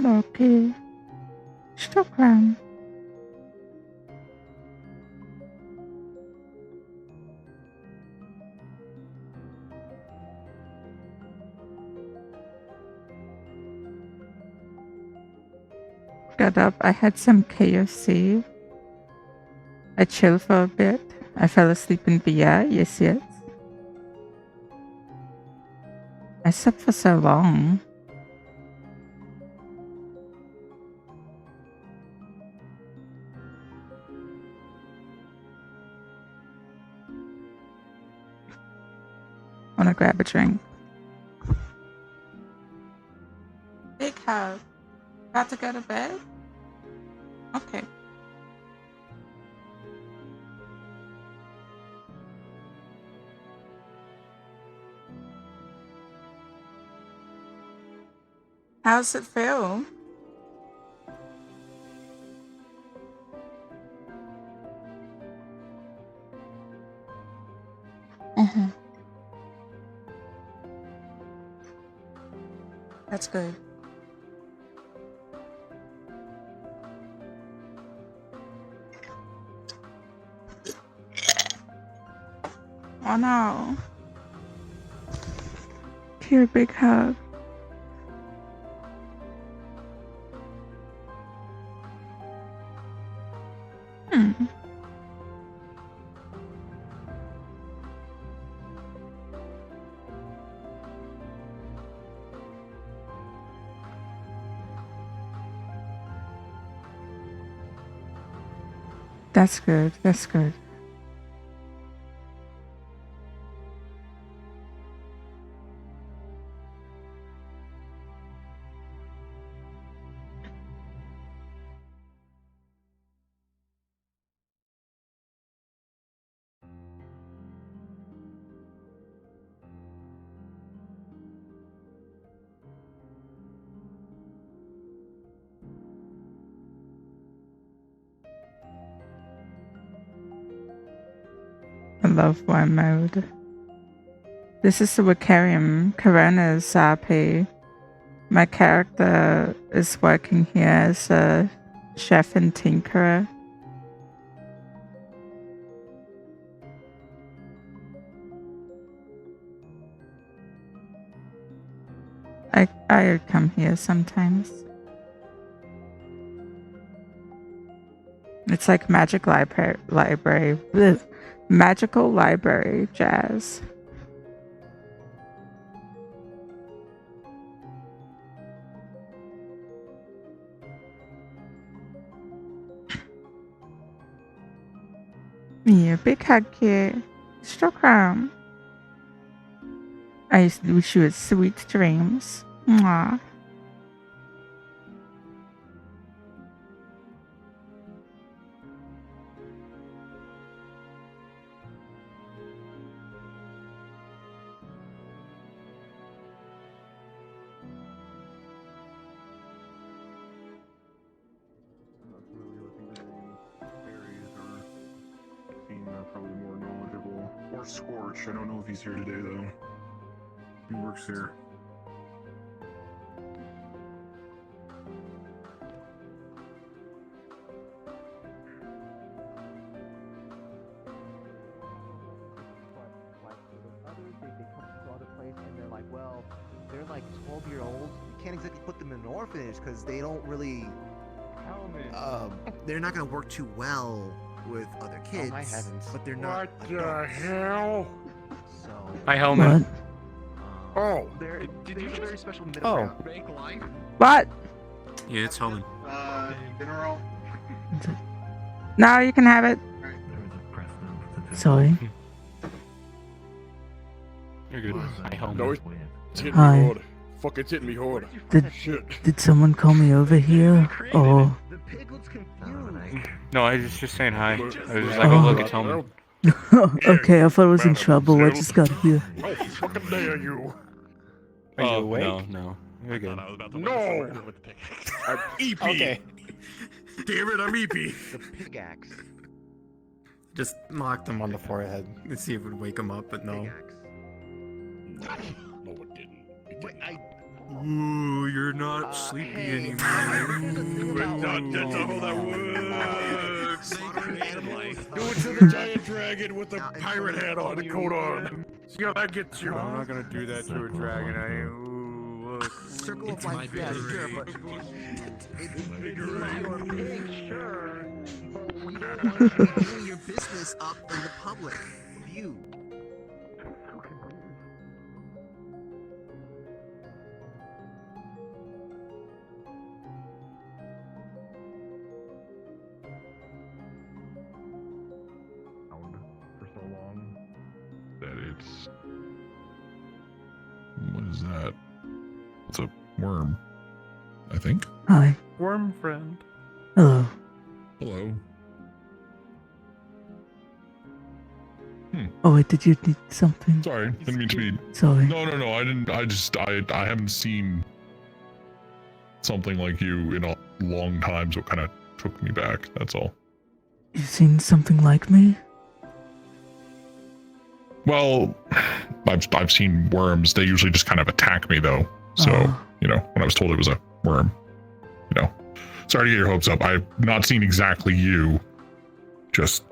اوكي. شكرا. Got up, I had some KFC. I chilled for a bit. I fell asleep in VR, yes. I slept for so long. Wanna grab a drink? Big hug. About to go to bed? Okay. How's it feel? That's good. Oh no. Here, big hug. That's good. That's good. I love one mode. This is the WICCARIUM Corona's RP. My character is working here as a chef and tinkerer. I come here sometimes. It's like magical library jazz. Yeah, big hug here. Stockholm. I wish you sweet dreams. Mwah. Probably more knowledgeable. Or Scorch. I don't know if he's here today though. He works here. Well, they're like 12-year-olds. You can't exactly put them in an orphanage because they don't really. Helmin. They're not gonna work too well with other kids. Oh my heavens! But they're not. What the hell? So. Hi, Helmin. Oh. They're Did you very special middle Oh. ground. Fake life? What? Yeah, it's Helmin. General. No, you can have it. Sorry. You're good. Hi, Helmin. No, it's hitting Hi. me hard. Fucking hitting me hard. Shit. Did someone call me over here? Or The pig looks confused. No, I was just saying hi. I was just like, oh look, it's Helmin. okay, I thought I was in trouble. I just got here. How fucking dare you? Are you awake? No, you're good. No! I'm EP. Okay. Damn it, I'm EP. The pickaxe. Just knocked him on the forehead and see if it would wake him up, but no. Pickaxe. No, it didn't. It Wait, didn't. Ooh, you're not sleepy hey, anymore. That's not how that works. Do it to the giant dragon with the pirate hat on, the coat on. See how that gets you? I'm not gonna do that to a dragon. Ooh, look. Circle of life, yeah, sure, but it's your pig, sure. But we don't want you doing your business up in the public view. For so long that it's. What is that? It's a worm, I think. Hi. Worm friend. Hello. Hello. Oh wait, did you need something? Sorry, didn't mean to be. Sorry. No, I didn't. I haven't seen something like you in a long time, so it kind of took me back. That's all. You've seen something like me? Well, I've seen worms. They usually just kind of attack me, though. So, you know, when I was told it was a worm, you know, sorry to get your hopes up. I've not seen exactly you, just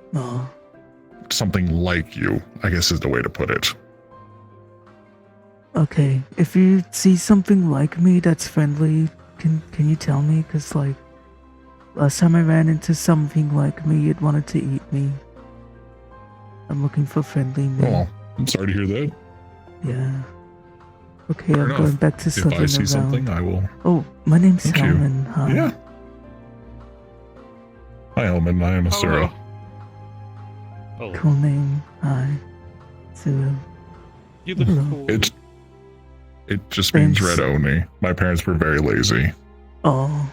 something like you, I guess is the way to put it. Okay, if you see something like me that's friendly, can you tell me? Because, like, last time I ran into something like me, it wanted to eat me. I'm looking for friendly men. Oh, I'm sorry to hear that. Yeah. Okay, Fair I'm enough. going back to If slithering I see around. something, I will. Oh, my name's Thank you. Helmin. Hi. Yeah. Hi, Helmin. I am Asura. Oh, Cool name. Hi. Zero. you look Hello. cool. It just means Thanks. red oni. My parents were very lazy. Oh.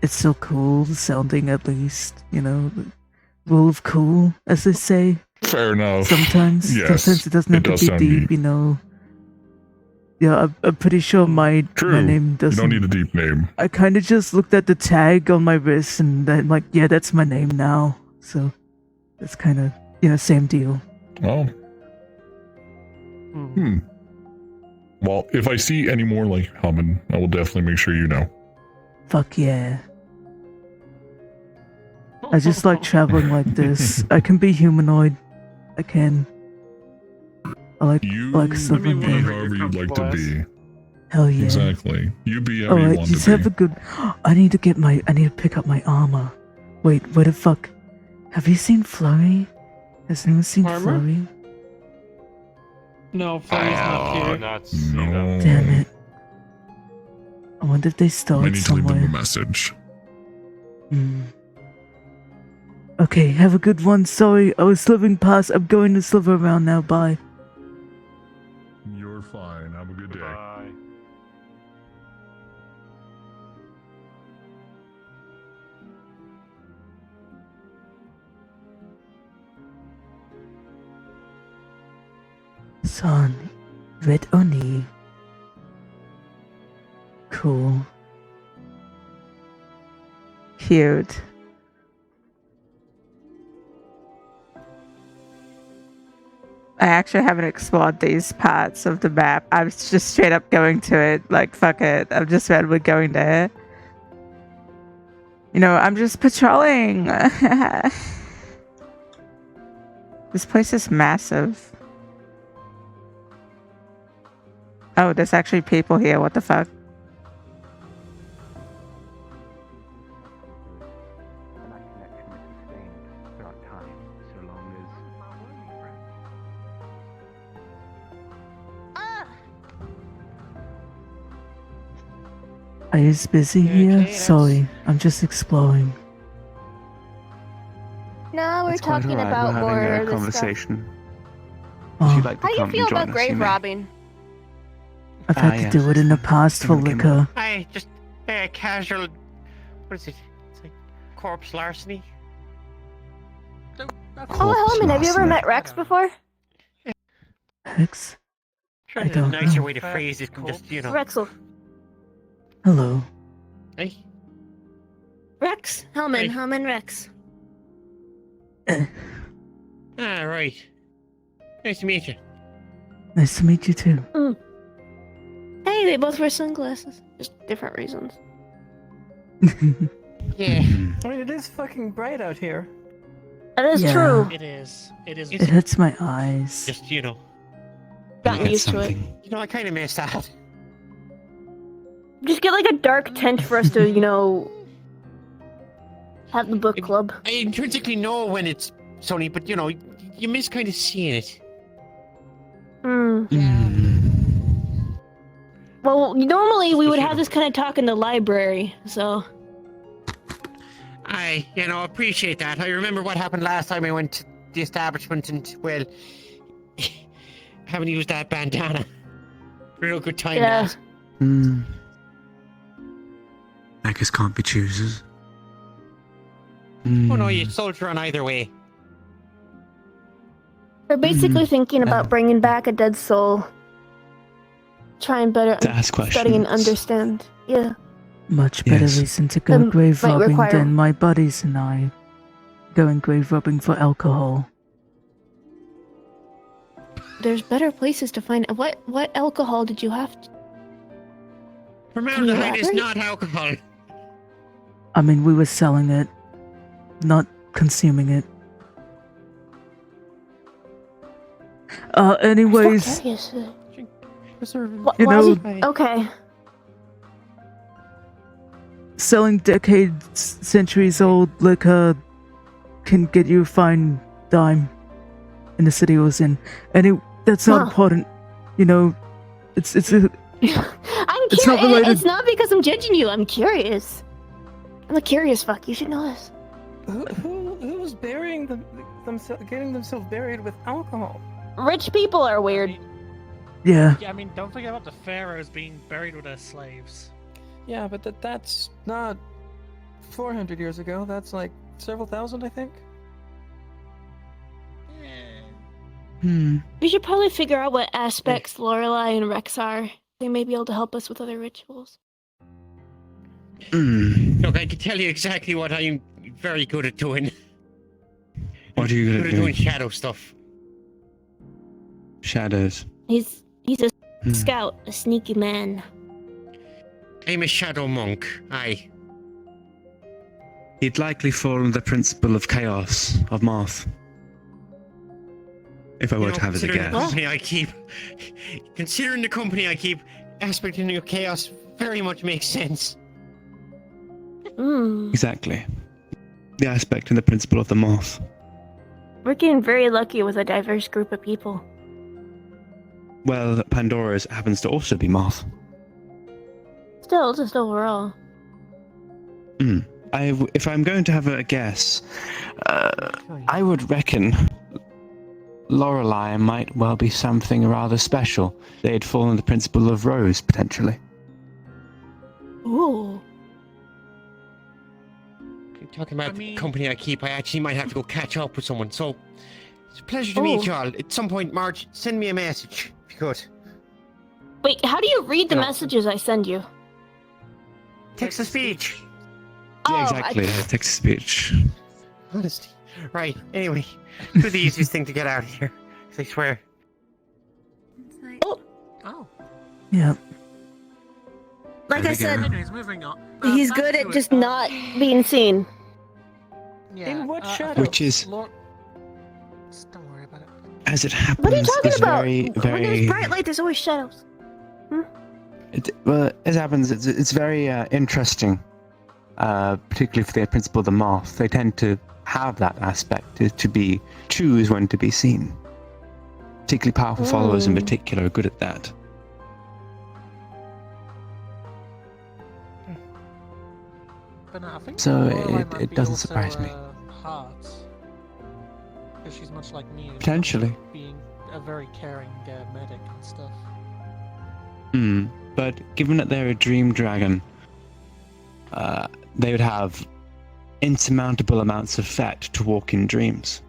It's so cool sounding, at least. You know, the rule of cool, as they say. Fair enough. Sometimes Yes, it doesn't have to does be sound deep, neat. you know. Yeah, I'm pretty sure my True. name You doesn't. don't need a deep name. I kind of just looked at the tag on my wrist and then, like, yeah, that's my name now. So it's kind of, you know, same deal. Well, well, if I see any more like Helmin, I will definitely make sure you know. Fuck yeah. I just like traveling like this. I can be humanoid. I can. I like slithering be in. however you'd like to be. Hell yeah. Exactly. You be however you Alright, want just to have be. a good. I need to pick up my armor. Wait, where the fuck? Have you seen Flurry? Has anyone seen Armor? Flurry? No, Flurry's not here. Not see them. No. Damn it. I wonder if they stole I it need to leave them a somewhere. message. Okay, have a good one. Sorry, I was slithering past. I'm going to slither around now. Bye. You're fine. Have a good day. Bye. Son, red oni. Cool. Cute. I actually haven't explored these parts of the map. I was just straight up going to it. Like, fuck it. I'm just randomly going there. You know, I'm just patrolling. This place is massive. Oh, there's actually people here. What the fuck? And that connection is sustained throughout time, so long Are you busy You here? okay, Sorry, I'm just exploring. No, we're It's quite talking alright, about we're more having a of the stuff. conversation. Oh, Would you like to How do you come feel and join about us, grave you may. robbing? I've had to yes. do it in the past for Someone came liquor. Hey, just casual. What is it? It's like corpse larceny. Oh, Corpse Helmin, have you ever larceny. met Rex before? Hex? Sure, I there's a don't nicer know. way to phrase it than just, you know. Rexel. Hello. Hey. Rex? Helmin, Hey. Helmin Rex. Ah, right. Nice to meet you. Nice to meet you too. Hey, they both wear sunglasses. Just different reasons. Yeah. I mean, it is fucking bright out here. That is Yeah. true. It is. It is. It hurts my eyes. Just, you know. Gotten used to it. You know, I kind of miss that. Just get like a dark tent for us to, have the book club. I intrinsically know when it's sunny, but, you miss kind of seeing it. Well, normally we would have this kind of talk in the library, so... I, appreciate that. I remember what happened last time I went to the establishment and, well... haven't used that bandana. Real good time, Yeah. that. Beggars can't be choosers. Oh no, you soldier on either way. We're basically thinking about bringing back a dead soul. Try and better To ask study and questions. understand. Yeah. Much better Yes. reason to go Might grave robbing require- than my buddies and I going grave robbing for alcohol. There's better places to find... What alcohol did you have to... Formaldehyde is elaborate? not alcohol. I mean, we were selling it, not consuming it. Anyways, Curious. You Why know- did- Okay. selling decades, centuries old liquor can get you a fine dime in the city I was in. And that's not Huh. important. It's a, I'm It's not curious. related. It's not because I'm judging you. I'm curious. I'm a curious fuck. You should know this. Who's burying getting themselves buried with alcohol? Rich people are weird. yeah. Yeah, I mean, don't forget about the pharaohs being buried with their slaves. Yeah, but that's not 400 years ago. That's like several thousand, I think. We should probably figure out what aspects Lorelei and Rex are. They may be able to help us with other rituals. Look, I can tell you exactly what I'm very good at doing. What are you Good good at at doing doing? shadow stuff. Shadows. He's a scout, a sneaky man. I'm a shadow monk. Aye. He'd likely fall under the principle of chaos, of Marth. If I were to have as a considering the guess. company I keep, considering the company I keep, aspect of chaos very much makes sense. Exactly. The aspect and the principle of the moth. We're getting very lucky with a diverse group of people. Well, Pandora's happens to also be moth. Still, just overall. If I'm going to have a guess, I would reckon Lorelei might well be something rather special. They'd fall under the principle of Rose, potentially. Ooh. Talking about I mean- the company I keep, I actually might have to go catch up with someone. So, it's a pleasure to meet Oh. you all. At some point, Marge, send me a message, if you could. Wait, how do you read the No. messages I send you? Text to speech. Yeah, Oh, exactly. Text to speech. Honesty. Right. Anyway, do the easiest thing to get out of here. 'Cause I swear. Oh. Yeah. Like There I we said, go. Anyways, moving on. he's Back good to at it. just not being seen. Yeah, In what shadow? Which is, Don't worry about it. as it happens, What are you talking is about? very, When very. there's bright light, there's always shadows. Well, as it happens, it's very interesting, particularly for their principle of the moth. They tend to have that aspect to choose when to be seen. Particularly powerful followers in particular are good at that. But no, I think So Lorelei it- might it be doesn't also, surprise me. Hard. Because she's much like me. in Potentially. terms of being a very caring medic and stuff. But given that they're a dream dragon, they would have insurmountable amounts of Fet to walk in dreams.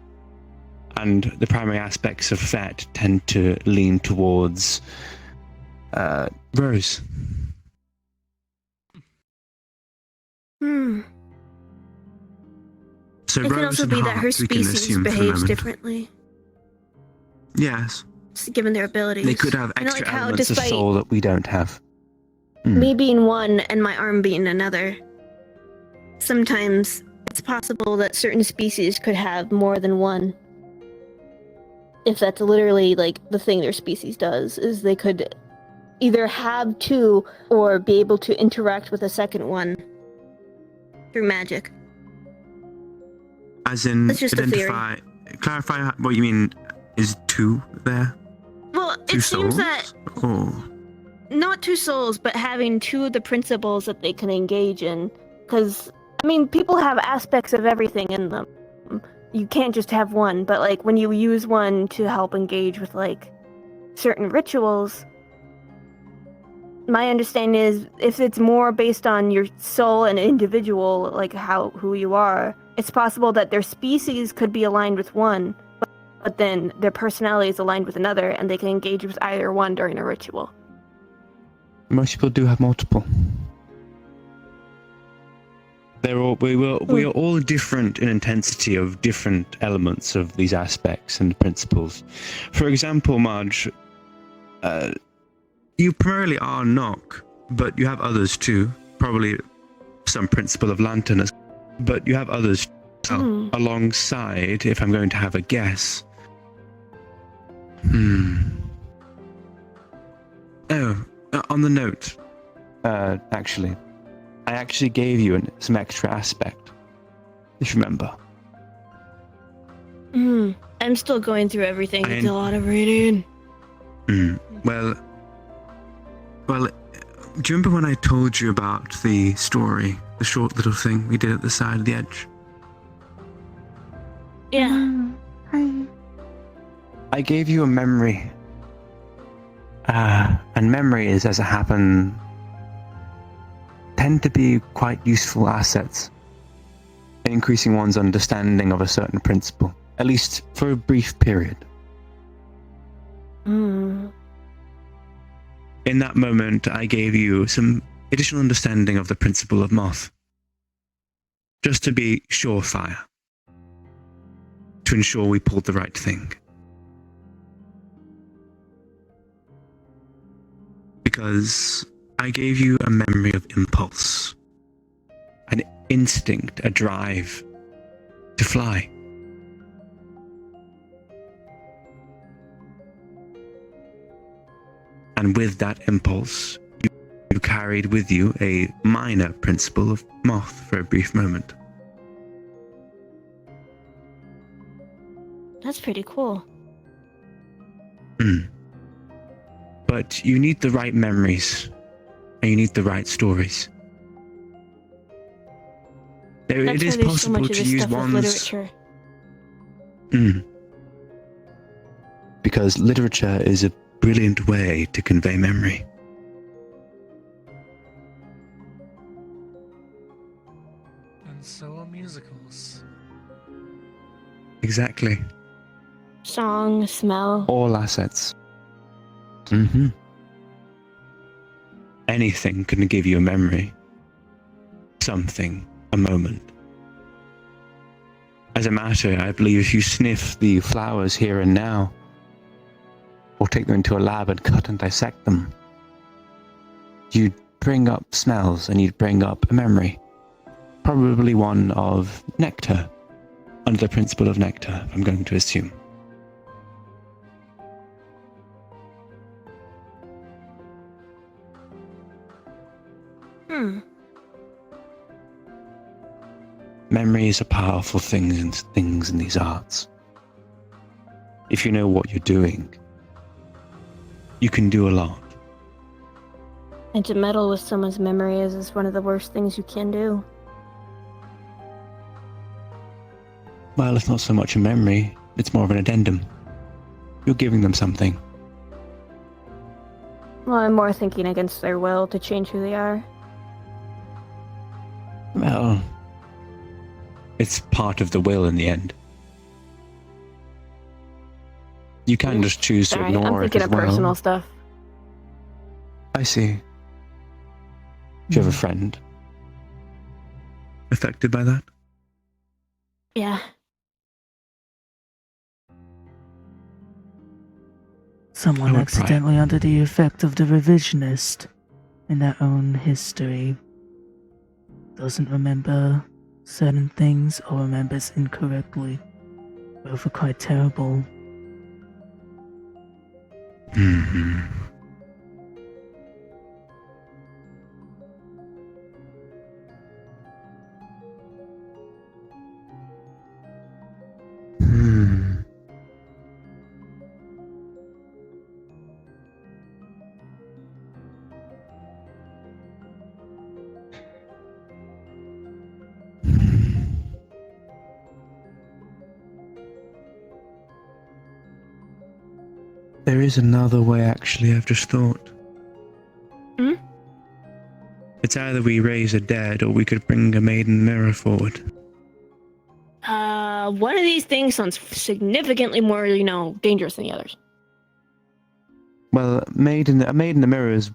And the primary aspects of Fet tend to lean towards Rose. So It could Rose also and be that Heart, her we can species assume for the behaves moment. differently. Yes. given their abilities. They could have You know, extra like how, elements of despite soul that we don't have. me being one and my arm being another, sometimes it's possible that certain species could have more than one. If that's literally like the thing their species does, is they could either have two or be able to interact with a second one through magic. As in, That's just a theory. clarify what you mean. Is two there? Well, Two it seems souls? that Or not two souls, but having two of the principles that they can engage in. Because, I mean, people have aspects of everything in them. You can't just have one, but like when you use one to help engage with like certain rituals, my understanding is if it's more based on your soul and individual, like who you are, it's possible that their species could be aligned with one, but then their personality is aligned with another, and they can engage with either one during a ritual. most people do have multiple. We are all different in intensity of different elements of these aspects and principles. For example, Marge, you primarily are Nock, but you have others too. Probably some principle of Lantern, but you have others alongside, if I'm going to have a guess. Oh, on the note, I actually gave you some extra aspect, if you remember. I'm still going through everything. It's a lot of reading. Well, do you remember when I told you about the story, the short little thing we did at the side of the edge? Yeah. Hi. I gave you a memory. And memories, as it happened, tend to be quite useful assets in increasing one's understanding of a certain principle, at least for a brief period. In that moment, I gave you some additional understanding of the principle of Moth, just to be surefire, to ensure we pulled the right thing. Because I gave you a memory of impulse, an instinct, a drive to fly. And with that impulse, you carried with you a minor principle of Moth for a brief moment. That's pretty cool. But you need the right memories, and you need the right stories. It is possible to use one's literature. Because literature is a brilliant way to convey memory. And so are musicals. Exactly. Song, smell. All assets. Anything can give you a memory. Something, a moment. As a matter, I believe if you sniff the flowers here and now, or take them into a lab and cut and dissect them, you'd bring up smells and you'd bring up a memory. Probably one of nectar, under the principle of nectar, I'm going to assume. Memories are powerful things in these arts. If you know what you're doing, you can do a lot. And to meddle with someone's memories is one of the worst things you can do. Well, it's not so much a memory, it's more of an addendum. You're giving them something. Well, I'm more thinking against their will to change who they are. Well, it's part of the will in the end. You can just choose to Sorry, ignore I'm it thinking as of well. personal stuff. I see. Do you have a friend affected by that? Yeah. Someone would accidentally under the effect of the revisionist in their own history doesn't remember certain things or remembers incorrectly. Both are quite terrible. Hmm. Hmm. There is another way, actually, I've just thought. Hmm? It's either we raise a dead or we could bring a maiden mirror forward. One of these things sounds significantly more, dangerous than the others. Well, a maid in the mirror is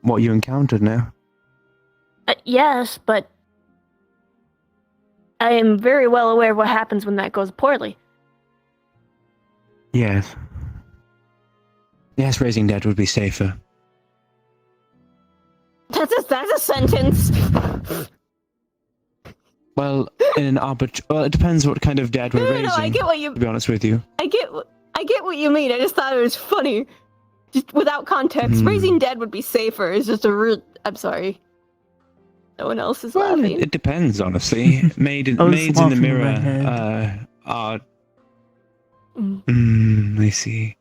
what you encountered now. Yes, but I am very well aware of what happens when that goes poorly. Yes. Yes, raising dead would be safer. That's a sentence. Well, well, it depends what kind of dead we're raising. No, I get what you. To be honest with you. I get what you mean. I just thought it was funny, just without context. Raising dead would be safer. It's just a real. I'm sorry. No one else is laughing. It depends, honestly. Maids in the mirror are. I see.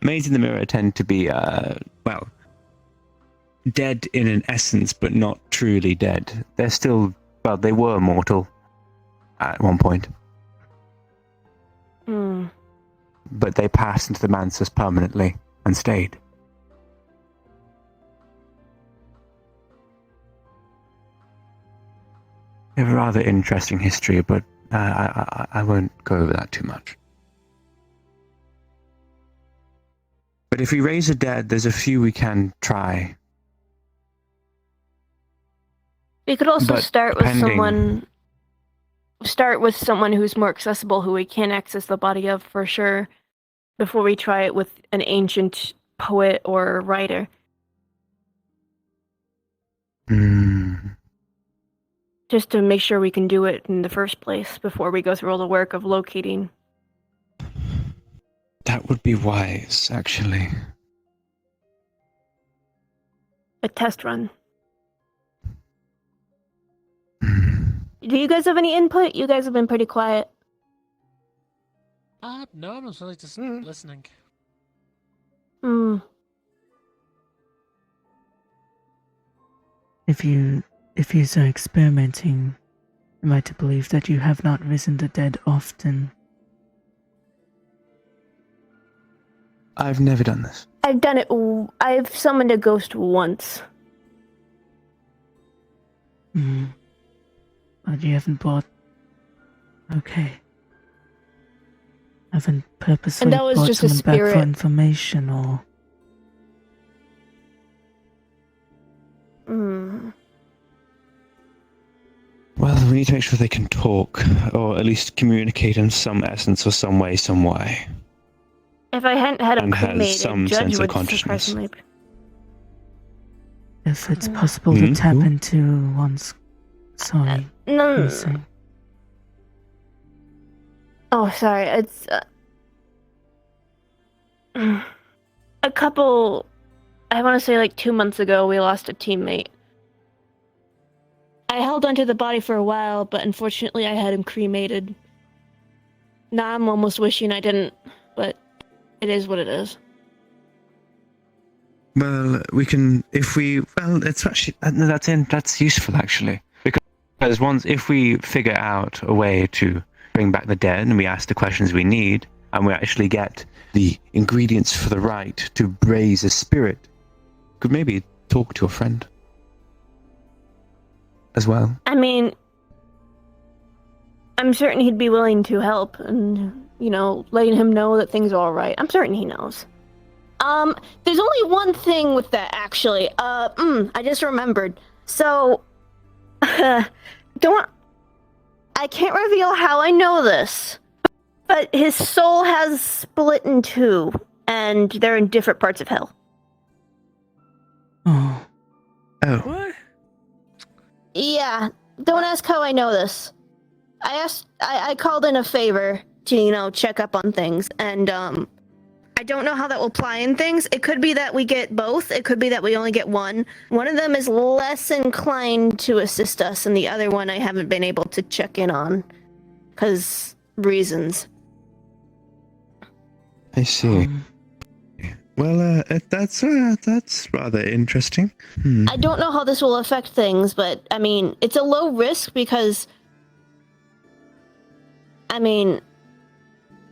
Maids in the mirror tend to be, dead in an essence, but not truly dead. They're still, they were mortal at one point. But they passed into the Mansus permanently and stayed. They have a rather interesting history, but I won't go over that too much. But if we raise a dead, there's a few we can try. We could also start with someone who's more accessible, who we can access the body of for sure, before we try it with an ancient poet or writer. Just to make sure we can do it in the first place before we go through all the work of locating. That would be wise, actually. A test run. Do you guys have any input? You guys have been pretty quiet. No, I'm really just listening. If you are experimenting, am I to believe that you have not risen the dead often? I've never done this. I've done it. I've summoned a ghost once. But you haven't brought. Okay. Haven't purposely And that was brought just a someone back for spirit. information or. Well, we need to make sure they can talk, or at least communicate in some essence or some way, some way. If I hadn't had And a has cremated, some Judge sense of would consciousness. surprisingly. If it's possible to tap into one's. Sorry. No. you were saying. Oh, sorry. It's a couple. I want to say like 2 months ago, we lost a teammate. I held onto the body for a while, but unfortunately, I had him cremated. Now I'm almost wishing I didn't, but it is what it is. Well, we can, it's actually, that's useful actually. Because if we figure out a way to bring back the dead and we ask the questions we need, and we actually get the ingredients for the rite to raise a spirit, could maybe talk to a friend as well. I mean, I'm certain he'd be willing to help and, letting him know that things are alright. I'm certain he knows. There's only one thing with that, actually. I just remembered. So, I can't reveal how I know this, But his soul has split in two, and they're in different parts of hell. Oh, Oh, What? Yeah, don't ask how I know this. I called in a favor to, check up on things, and, I don't know how that will apply in things. It could be that we get both. It could be that we only get one. One of them is less inclined to assist us, and the other one I haven't been able to check in on. 'Cause reasons. I see. um, Well, that's rather interesting. I don't know how this will affect things, but, I mean, it's a low risk because... I mean,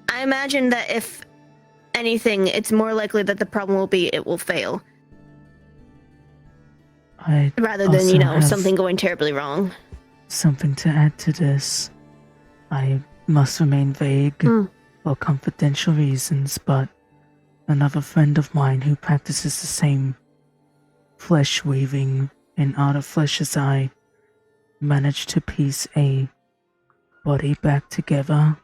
I imagine that if anything, it's more likely that the problem will be it will fail. I Rather than, also have something going terribly wrong. something to add to this. I must remain vague for confidential reasons, but another friend of mine who practices the same flesh weaving and art of flesh as I managed to piece a body back together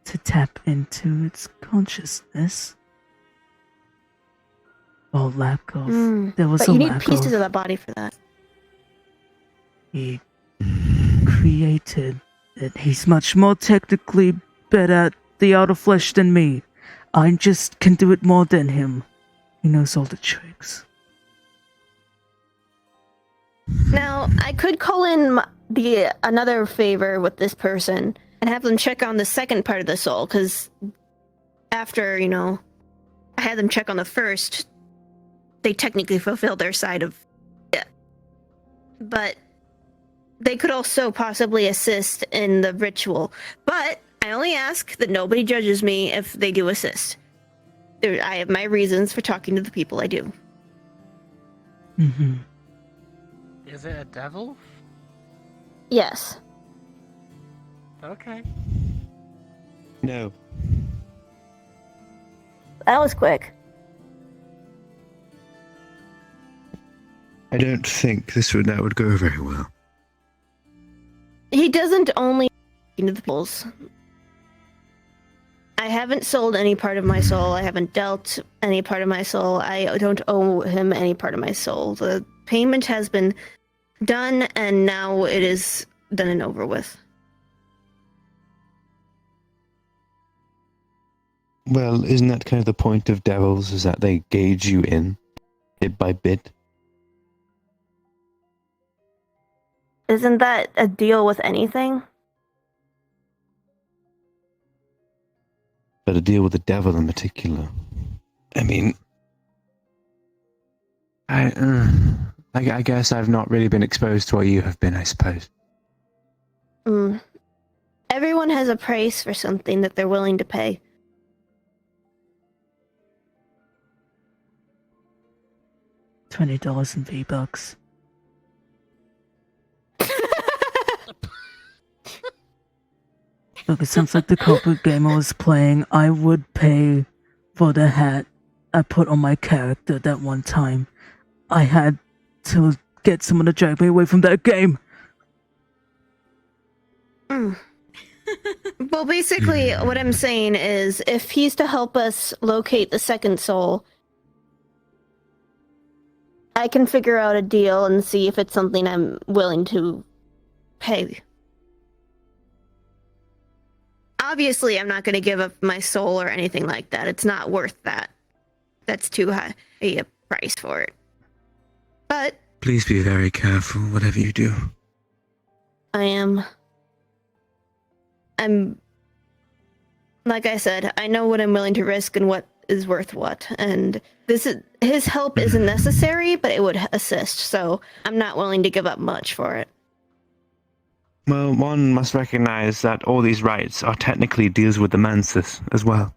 to tap into its consciousness. Or lack of. There was But a you need lack pieces of. of that body for that. He created it. He's much more technically better at the art of flesh than me. I just can do it more than him. He knows all the tricks. Now, I could call in another favor with this person and have them check on the second part of the soul, because after, I had them check on the first, they technically fulfilled their side of it. But they could also possibly assist in the ritual. But I only ask that nobody judges me if they do assist. I have my reasons for talking to the people I do. Mm-hmm. Is it a devil? Yes. Okay. No. That was quick. I don't think that would go very well. He doesn't only into the pools. I haven't sold any part of my soul. I haven't dealt any part of my soul. I don't owe him any part of my soul. The payment has been done, and now it is done and over with. Well, isn't that kind of the point of devils, is that they gauge you in, bit by bit? Isn't that a deal with anything? But a deal with the devil in particular. I mean, I guess I've not really been exposed to what you have been, I suppose. Everyone has a price for something that they're willing to pay. $20 in V-Bucks. Look, it sounds like the corporate gamer was playing. I would pay for the hat I put on my character that one time. I had to get someone to drag me away from that game. Well, basically, what I'm saying is, if he's to help us locate the second soul, I can figure out a deal and see if it's something I'm willing to pay. Obviously, I'm not going to give up my soul or anything like that. It's not worth that. That's too high a price for it. But Please be very careful, whatever you do. I'm, like I said, I know what I'm willing to risk and what is worth what. And his help isn't necessary, but it would assist. So I'm not willing to give up much for it. Well, one must recognize that all these rites are technically deals with the Mansus as well.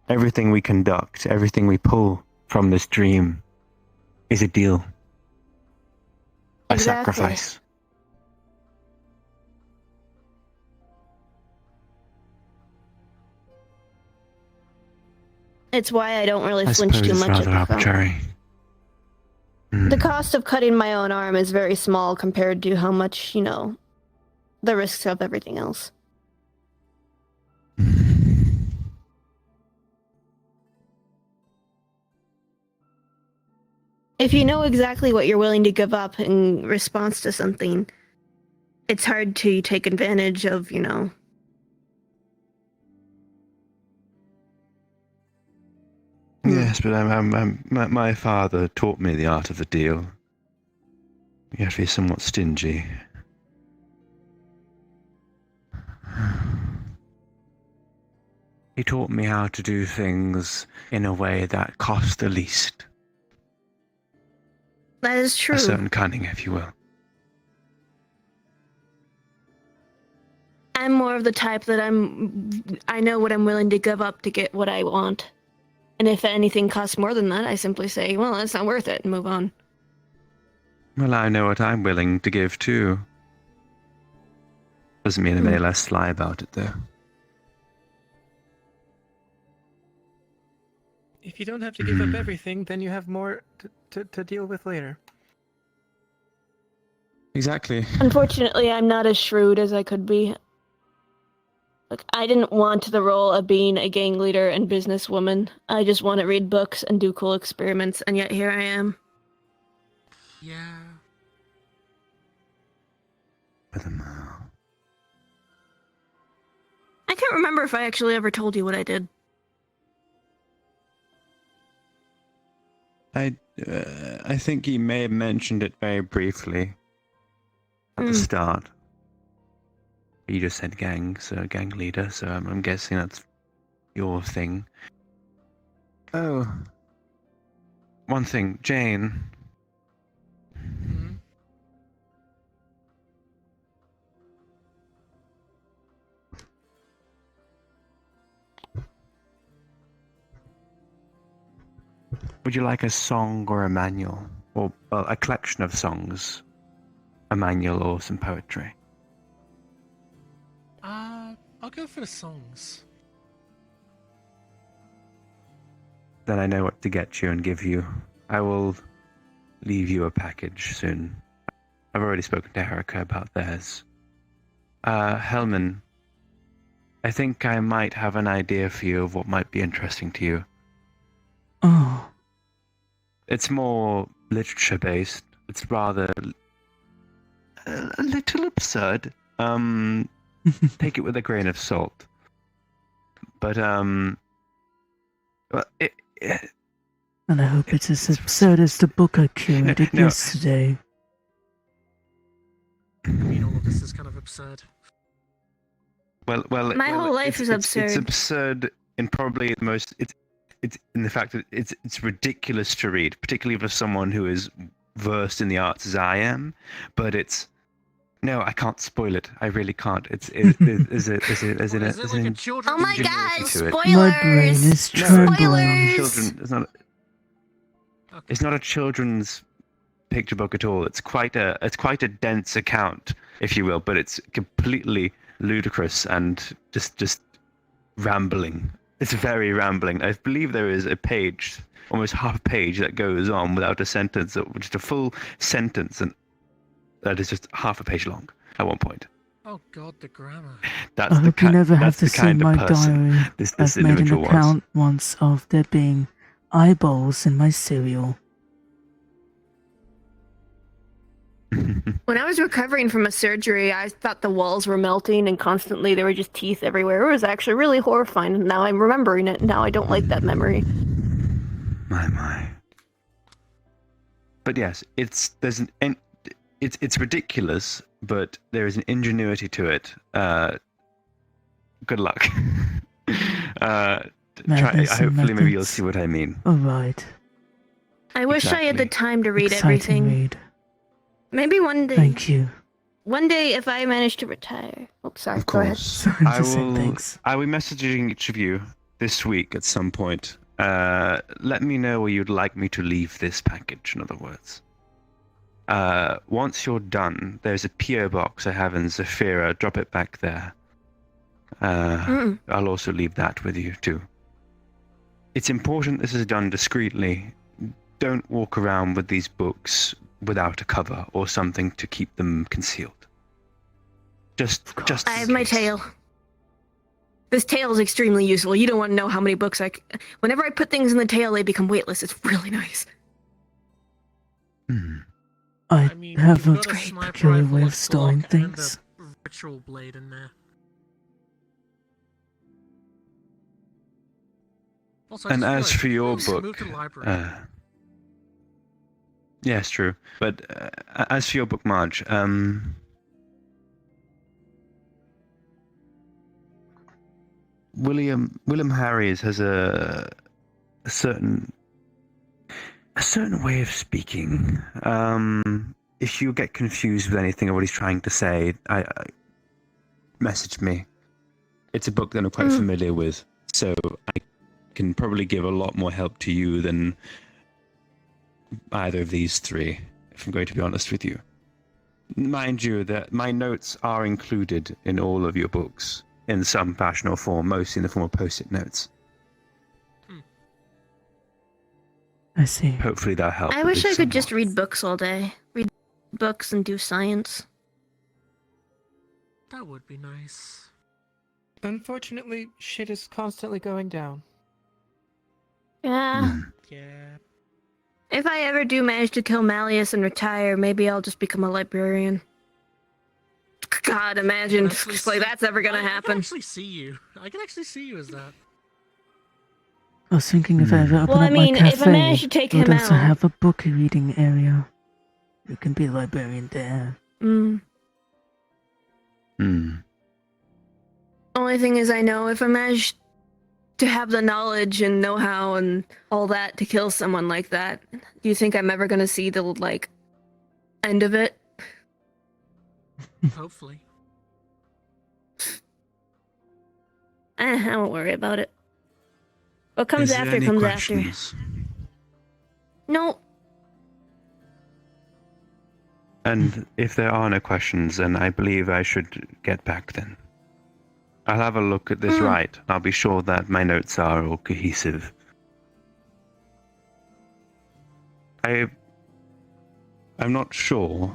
Everything we conduct, everything we pull from this dream is a deal. A Exactly. sacrifice. It's why I don't really I flinch suppose too it's much at rather the cost. arbitrary. The cost of cutting my own arm is very small compared to how much, the risks of everything else. If you know exactly what you're willing to give up in response to something, it's hard to take advantage of, Yes, but my father taught me the art of the deal. You have to be somewhat stingy. He taught me how to do things in a way that cost the least. That is true. A certain cunning, if you will. I'm more of the type that I know what I'm willing to give up to get what I want. And if anything costs more than that, I simply say, well, it's not worth it, and move on. Well, I know what I'm willing to give too. Doesn't mean I'm any less sly about it, though. If you don't have to give up everything, then you have more to deal with later. Exactly. Unfortunately, I'm not as shrewd as I could be. Like, I didn't want the role of being a gang leader and businesswoman. I just want to read books and do cool experiments, and yet here I am. Yeah. With a mouth. I can't remember if I actually ever told you what I did. I think he may have mentioned it very briefly at the start. You just said gang leader, so I'm guessing that's your thing. Oh. One thing, Jane. Hmm? Would you like a song or a manual? Or a collection of songs? A manual or some poetry? I'll go for the songs. Then I know what to get you and give you. I will leave you a package soon. I've already spoken to Erica about theirs. Helmin, I think I might have an idea for you of what might be interesting to you. Oh. It's more literature-based. It's rather a little absurd. Take it with a grain of salt. But, and I hope it's as absurd as the book I curated yesterday. I mean, all of this is kind of absurd. Well, My whole life is absurd. It's absurd in probably the most. It's in the fact that it's ridiculous to read, particularly for someone who is versed in the arts as I am. But it's no, I can't spoil it. I really can't. There's an Oh my god, spoilers! My brain is trembling. Spoilers! It's not a children's picture book at all. It's quite a dense account, if you will, but it's completely ludicrous and just rambling. It's very rambling. I believe there is a page, almost half a page, that goes on without a sentence, just a full sentence, and that is just half a page long at one point. Oh god, the grammar. I hope you never have to see my diary. I've made an account once of there being eyeballs in my cereal. When I was recovering from a surgery, I thought the walls were melting and constantly there were just teeth everywhere. It was actually really horrifying. And now I'm remembering it. Now I don't like that memory. My. But yes, it's ridiculous, but there is an ingenuity to it. Good luck. Hopefully, maybe you'll see what I mean. All right. I wish I had the time to read Exciting everything. Read. Maybe one day. Thank you. One day, if I manage to retire. Oh, sorry. Of Go ahead. course. Sorry to say thanks. I will be messaging each of you this week at some point. Let me know where you'd like me to leave this package, in other words. Once you're done, there's a PO box I have in Zafira. Drop it back there. I'll also leave that with you, too. It's important this is done discreetly. Don't walk around with these books without a cover or something to keep them concealed. Just. I in have my case. tail. This tail is extremely useful. You don't want to know how many books whenever I put things in the tail, they become weightless. It's really nice. I mean, have you've a got a sniper peculiar rifle, way a of storing Glock, and things. a ritual blade in there. Also, I And just as realized, for we your can book, move to the library. yes, true. But as for your book, Marge, William Harries has a certain way of speaking. If you get confused with anything of what he's trying to say, I message me. It's a book that I'm quite familiar with, so I can probably give a lot more help to you than either of these three, if I'm going to be honest with you. Mind you that my notes are included in all of your books in some fashion or form, mostly in the form of post-it notes. I see. Hopefully that'll help. I wish I could just read books all day. Read books and do science. That would be nice. Unfortunately, shit is constantly going down. Yeah. Yeah. If I ever do manage to kill Malleus and retire, maybe I'll just become a librarian. God, imagine like that's ever gonna I happen. can actually see you. I can actually see you as that. I was thinking if I ever open Well, I up mean, my cafe, if I manage to take we'd him also out. have a book reading area. You can be a librarian there. Only thing is, I know if I manage to have the knowledge and know-how and all that to kill someone like that, do you think I'm ever gonna see the like end of it? Hopefully. I won't worry about it. What comes Is there after any comes questions? after. No. And if there are no questions, then I believe I should get back then. I'll have a look at this right. I'll be sure that my notes are all cohesive. I'm not sure.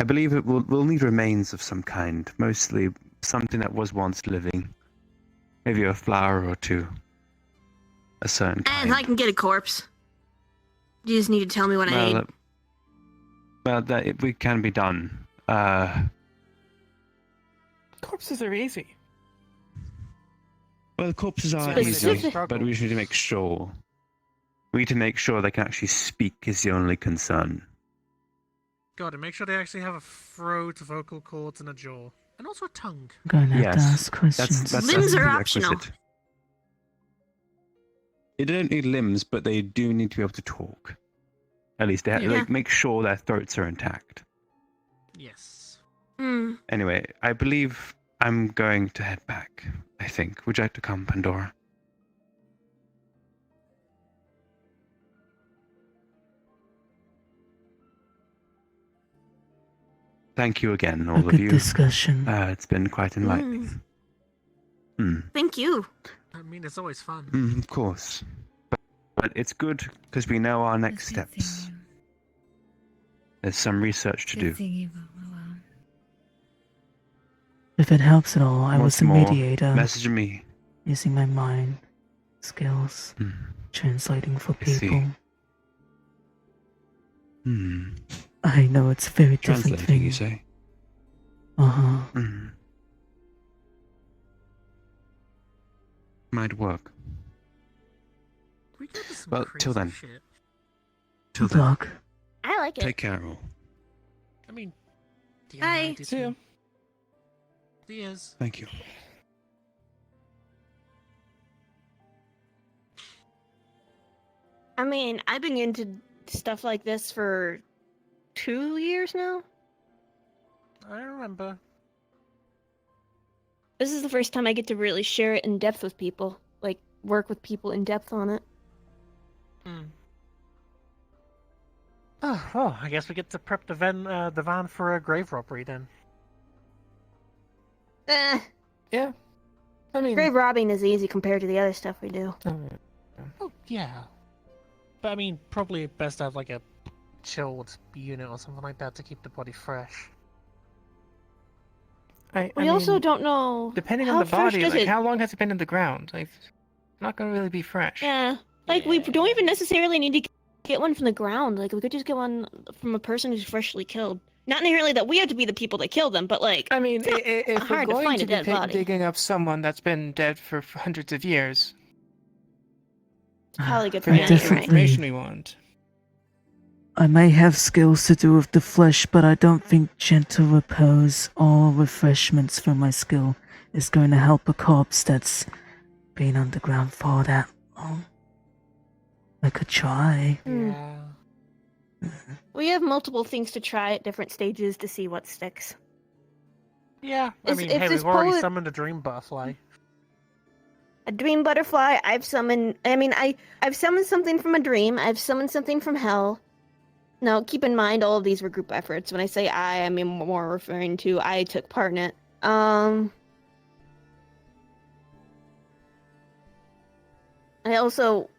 I believe we'll need remains of some kind, mostly something that was once living. Maybe a flower or two. A certain kind. And I can get a corpse. You just need to tell me what I need. We can be done. Corpses are easy. Well, corpses are Specific- easy, but we need to make sure. We need to make sure they can actually speak is the only concern. God, and make sure they actually have a throat, vocal cords, and a jaw. And also a tongue. I'm going to have to ask questions. Limbs a are prerequisite. optional. They don't need limbs, but they do need to be able to talk. At least make sure their throats are intact. Yes. Anyway, I believe I'm going to head back, I think. Would you like to come, Pandora? Thank you again, all A of good you. discussion. It's been quite enlightening. Thank you. I mean, it's always fun. Of course. But it's good because we know our next steps. There's some research to do. If it helps at all, I Once was a more, mediator. Message me. Using my mind skills, translating for I see. people. I know it's a very different Translating, thing. you say? Might work. We go to some Well, crazy till then. shit. Good luck. I like it. Take care, all. I mean, Bye. See ya. Diaz. Thank you. I mean, I've been into stuff like this for 2 years now. I remember. This is the first time I get to really share it in depth with people. Like, work with people in depth on it. Oh, well, I guess we get to prep the van for a grave robbery then. Yeah. I mean, Grave robbing is easy compared to the other stuff we do. Oh, yeah. But I mean, probably best to have like a chilled unit or something like that to keep the body fresh. I We also mean, don't know. depending how on the fresh body, is like it? how long has it been in the ground? Like, it's not gonna really be fresh. Yeah. Like, we don't even necessarily need to get one from the ground. Like, we could just get one from a person who's freshly killed. Not necessarily that we have to be the people that killed them, but like, I mean, it's not if we're hard to going find to a be dead body. digging up someone that's been dead for hundreds of years, It's probably good for for any, the right? information we want. I may have skills to do with the flesh, but I don't think gentle repose or refreshments from my skill is going to help a corpse that's been underground for that long. I could try. Yeah. We have multiple things to try at different stages to see what sticks. Yeah. I Is- mean, if hey, this we've already bullet- summoned a dream butterfly. A dream butterfly, I've summoned. I mean, I've summoned something from a dream. I've summoned something from hell. Now, keep in mind, all of these were group efforts. When I say I mean more referring to I took part in it. I also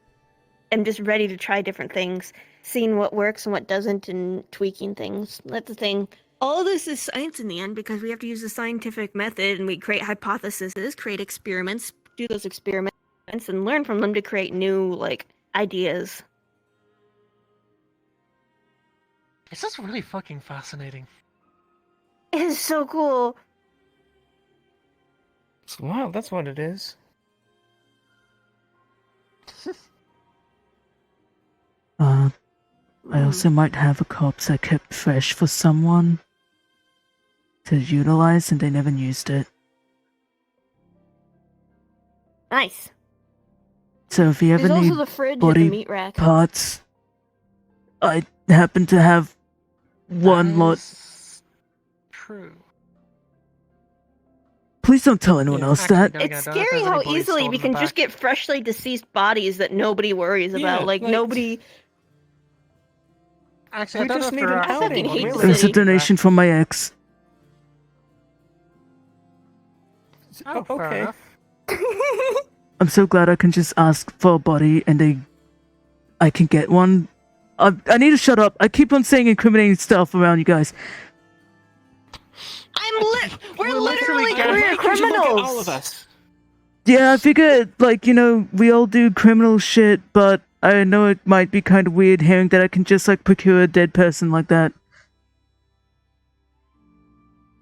am just ready to try different things, seeing what works and what doesn't, and tweaking things. That's the thing. All of this is science in the end because we have to use the scientific method, and we create hypotheses, create experiments, do those experiments, and learn from them to create new ideas. This is really fucking fascinating. It is so cool. Wow, that's what it is. I also might have a corpse I kept fresh for someone to utilize and they never used it. Nice. So if you ever There's also need the fridge and body the meat rack. parts, I happen to have one lot. That's true. Please don't tell anyone else Actually, that. then again, It's I don't know if scary there's how any bodies easily stored we in the can just back. get freshly deceased bodies that nobody worries Yeah, about. Like like- nobody. Actually, I We don't just know if need there an are outing, any really. bodies It was a City. donation from my ex. Oh, fair Okay. enough. I'm so glad I can just ask for a body and I can get one. I need to shut up. I keep on saying incriminating stuff around you guys. We're literally literally getting- career You should look at criminals. all of us. Yeah, I figured, we all do criminal shit, but I know it might be kind of weird hearing that I can just, procure a dead person like that.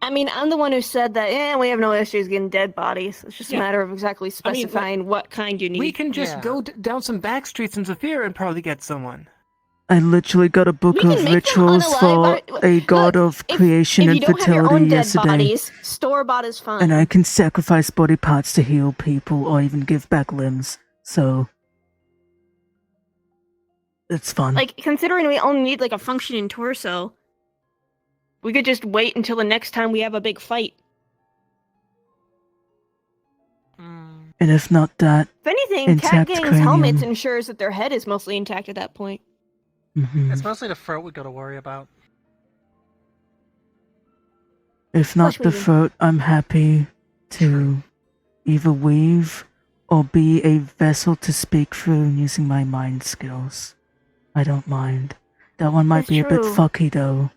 I mean, I'm the one who said that. We have no issues getting dead bodies. It's just a Yeah. matter of exactly I mean, like, specifying what kind you need. We can just Yeah. go down some back streets in Zephyr and probably get someone. I literally got a book We can of make them rituals for unalive. a god Look, of creation if and you don't have your fertility own dead yesterday. bodies, store bought is fine. And I can sacrifice body parts to heal people or even give back limbs. So it's fun. Considering we only need a functioning torso, we could just wait until the next time we have a big fight. Mm, And if not that, If anything, Cat Intact Gang's helmets cranium. ensures that their head is mostly intact at that point. it's mostly the throat we gotta worry about. if not Flesh the weaving. throat, I'm happy to either weave or be a vessel to speak through using my mind skills. I don't mind. That one might That's be a bit true. fucky though,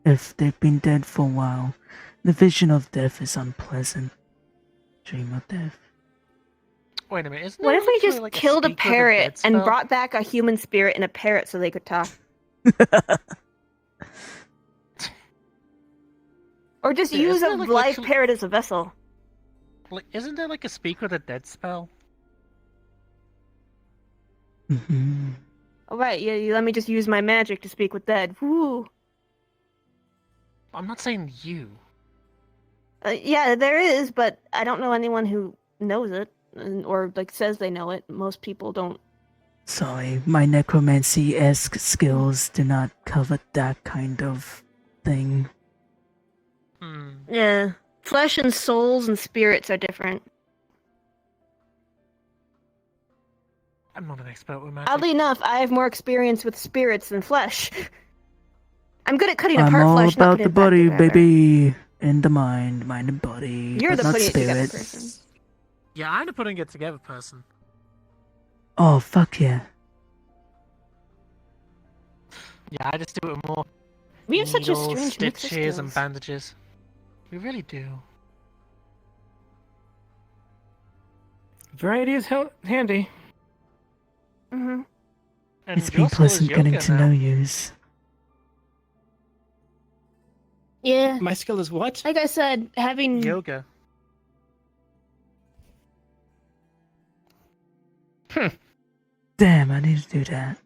if they've been dead for a while. The vision of death is unpleasant. Dream of death. Wait a minute, isn't What there if we actually, just like, killed a speak with dead parrot and spell? brought back a human spirit and a parrot so they could talk? Or just Yeah, use isn't a there, like, live literally- parrot as a vessel. Isn't there a speak with a dead spell? Mhm. Alright, yeah, you let me just use my magic to speak with dead. Woo! I'm not saying you. Yeah, there is, but I don't know anyone who knows it, or says they know it. Most people don't. Sorry, my necromancy-esque skills do not cover that kind of thing. Hmm. Yeah. Flesh and souls and spirits are different. I'm not an expert with magic. Oddly enough, I have more experience with spirits than flesh. I'm good at cutting I'm apart all flesh, not about putting the it back body, together. baby. And the mind and body. You're but the not putting it together spirits. person. Yeah, I'm the putting it together person. Oh, fuck yeah. Yeah, I just do it with more We have such a needles, strange mix of stitches, and skills. bandages. We really do. Variety is handy. Mm-hmm. And It's been your school is pleasant getting yoga to now. know yous. Yeah. My skill is what? Like I said, having Yoga. Damn, I need to do that.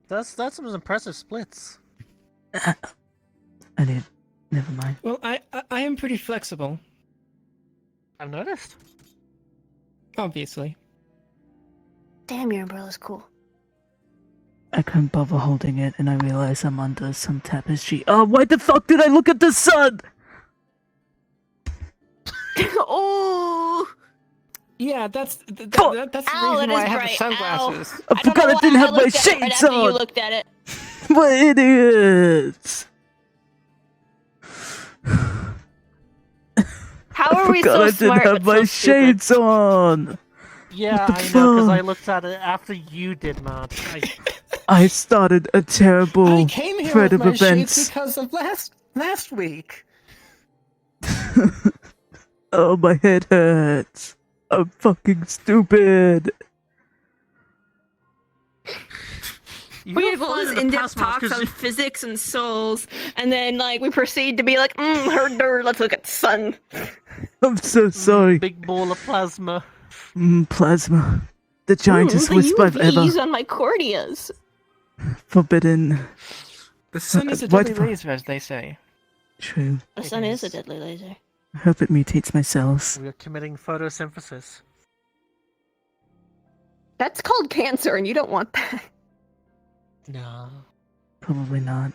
That's some impressive splits. I need. Never mind. Well, I am pretty flexible, I've noticed. obviously. damn, your umbrella's cool. I couldn't bother holding it, and I realized I'm under some tapestry. Oh, why the fuck did I look at the sun? Oh, Yeah, that's that's Ow, the that reason is why I have the bright. sunglasses. I forgot I didn't have my looked at it right shades after you on. looked at it. What idiots! How are we God, so I smart didn't have but my so stupid? shades on. Yeah, the I know, because I fuck? looked at it after you did, Matt. I started a I terrible came here thread with of my shades events. because of last week. Oh, my head hurts. I'm fucking stupid. We had all these in-depth talks on physics and souls, and then like we proceed to be like, let's look at the sun. I'm so sorry. Big ball of plasma. Plasma. The giantest the wisp I've ever UVs on my corneas. forbidden. The sun is a What deadly the- laser, as they say. True. The It sun is a is. deadly laser. I hope it mutates my cells. We are committing photosynthesis. That's called cancer, and you don't want that. No. Probably not.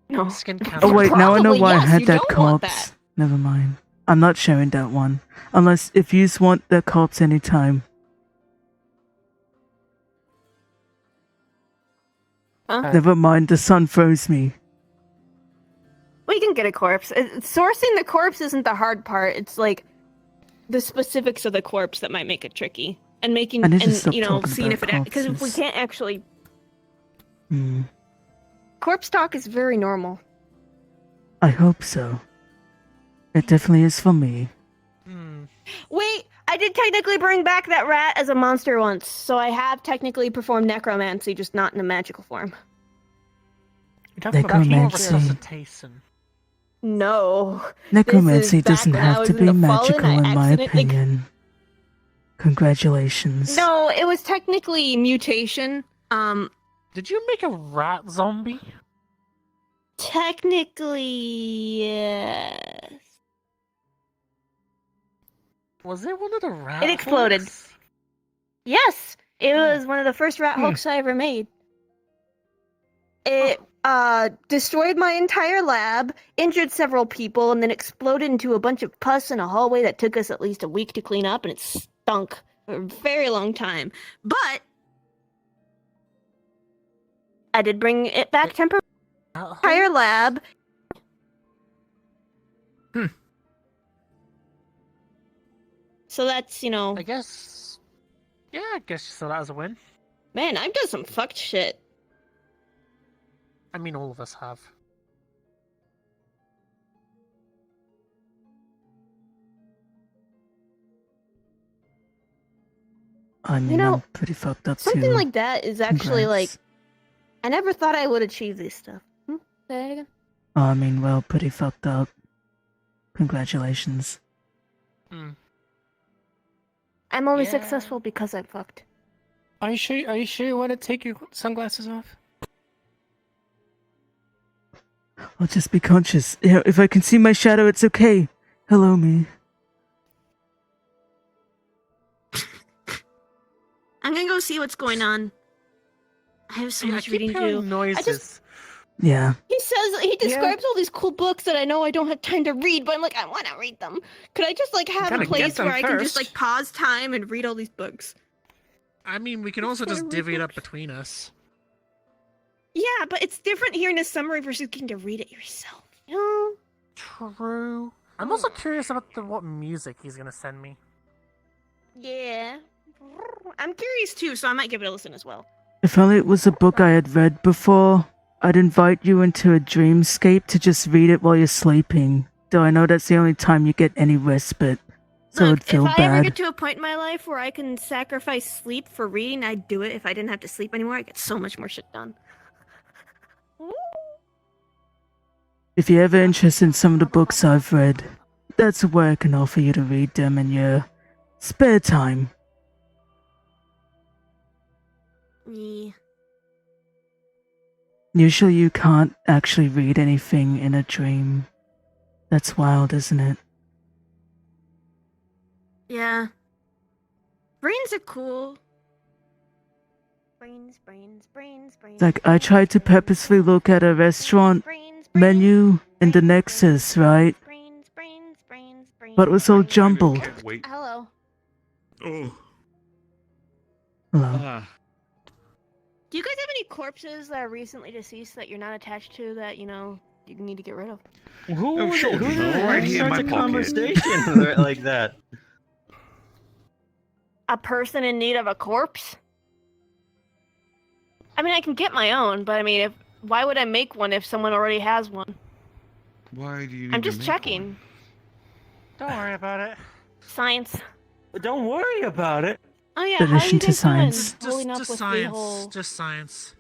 No. Skin cancer. Oh wait, now I know Probably why I yes, had you that don't want corpse. that. Never mind. I'm not sharing that one. Unless if yous want the corpse anytime. Huh? Never mind, the sun froze me. We can get a corpse. Sourcing the corpse isn't the hard part. It's like the specifics of the corpse that might make it tricky, and making I need to stop and talking seeing about if it because if we corpses. can't actually Hmm. corpse talk is very normal. I hope so. It definitely is for me. Hmm. Wait, I did technically bring back that rat as a monster once, so I have technically performed necromancy, just not in a magical form. You're talking about That's more Necromancy. resuscitation. No. Necromancy back doesn't when I have was to in be the Fallen, magical, I in my accidentally- opinion. Congratulations. No, it was technically mutation. Did you make a rat zombie? Technically, yes. Was it one of the rat It exploded. hulks? Yes, it was one of the first rat hulks I ever made. It destroyed my entire lab, injured several people, and then exploded into a bunch of pus in a hallway that took us at least a week to clean up, and it stunk for a very long time. But I did bring it back temporarily. Entire lab. So that's, I guess. Yeah, I guess so. That was a win. man, I've done some fucked shit. I mean, all of us have. I mean, know, I'm pretty fucked up Something too. like that is actually like, Congrats. I never thought I would achieve this stuff. Say that again? Oh, I mean, well, pretty fucked up. Congratulations. Hmm. I'm only Yeah. successful because I'm fucked. Are you sure? Are you sure you want to take your sunglasses off? I'll just be conscious. You know, if I can see my shadow, it's okay. Hello, me. I'm gonna go see what's going on. I have so Yeah, I much keep reading to hearing do. noises. Yeah. He describes all these cool books that I know I don't have time to read, but I'm like, I want to read them. Could I just like have gotta a get place them where I can just first. like pause time and read all these books? I mean, we can also just divvy it up between us. Yeah, but it's different hearing a summary versus getting to read it yourself. You know? True. I'm also curious about what music he's gonna send me. Yeah. I'm curious too, so I might give it a listen as well. If only it was a book I had read before, I'd invite you into a dreamscape to just read it while you're sleeping. Though I know that's the only time you get any respite. So Look, it'd feel if I ever bad. get to a point in my life where I can sacrifice sleep for reading, I'd do it. If I didn't have to sleep anymore, I'd get so much more shit done. If you're ever interested in some of the books I've read, that's where I can offer you to read them in your spare time. Yeah. Usually you can't actually read anything in a dream. That's wild, isn't it? Yeah. Brains are cool. Brains. It's like I tried to purposely look at a restaurant menu in the Nexus, right? But it was all jumbled. Wait. Hello. Oh. Hello. Do you guys have any corpses that are recently deceased that you're not attached to that, you know, you need to get rid of? Who sure, who right here in my starts a pocket. conversation like that? A person in need of a corpse? I mean, I can get my own, but I mean, why would I make one if someone already has one? Why do you need I'm to just make checking. one? Don't worry about it. Science. Don't worry about it. Oh yeah, how are Addition you to guys science. doing? Holding up Just with science. the whole... Just science.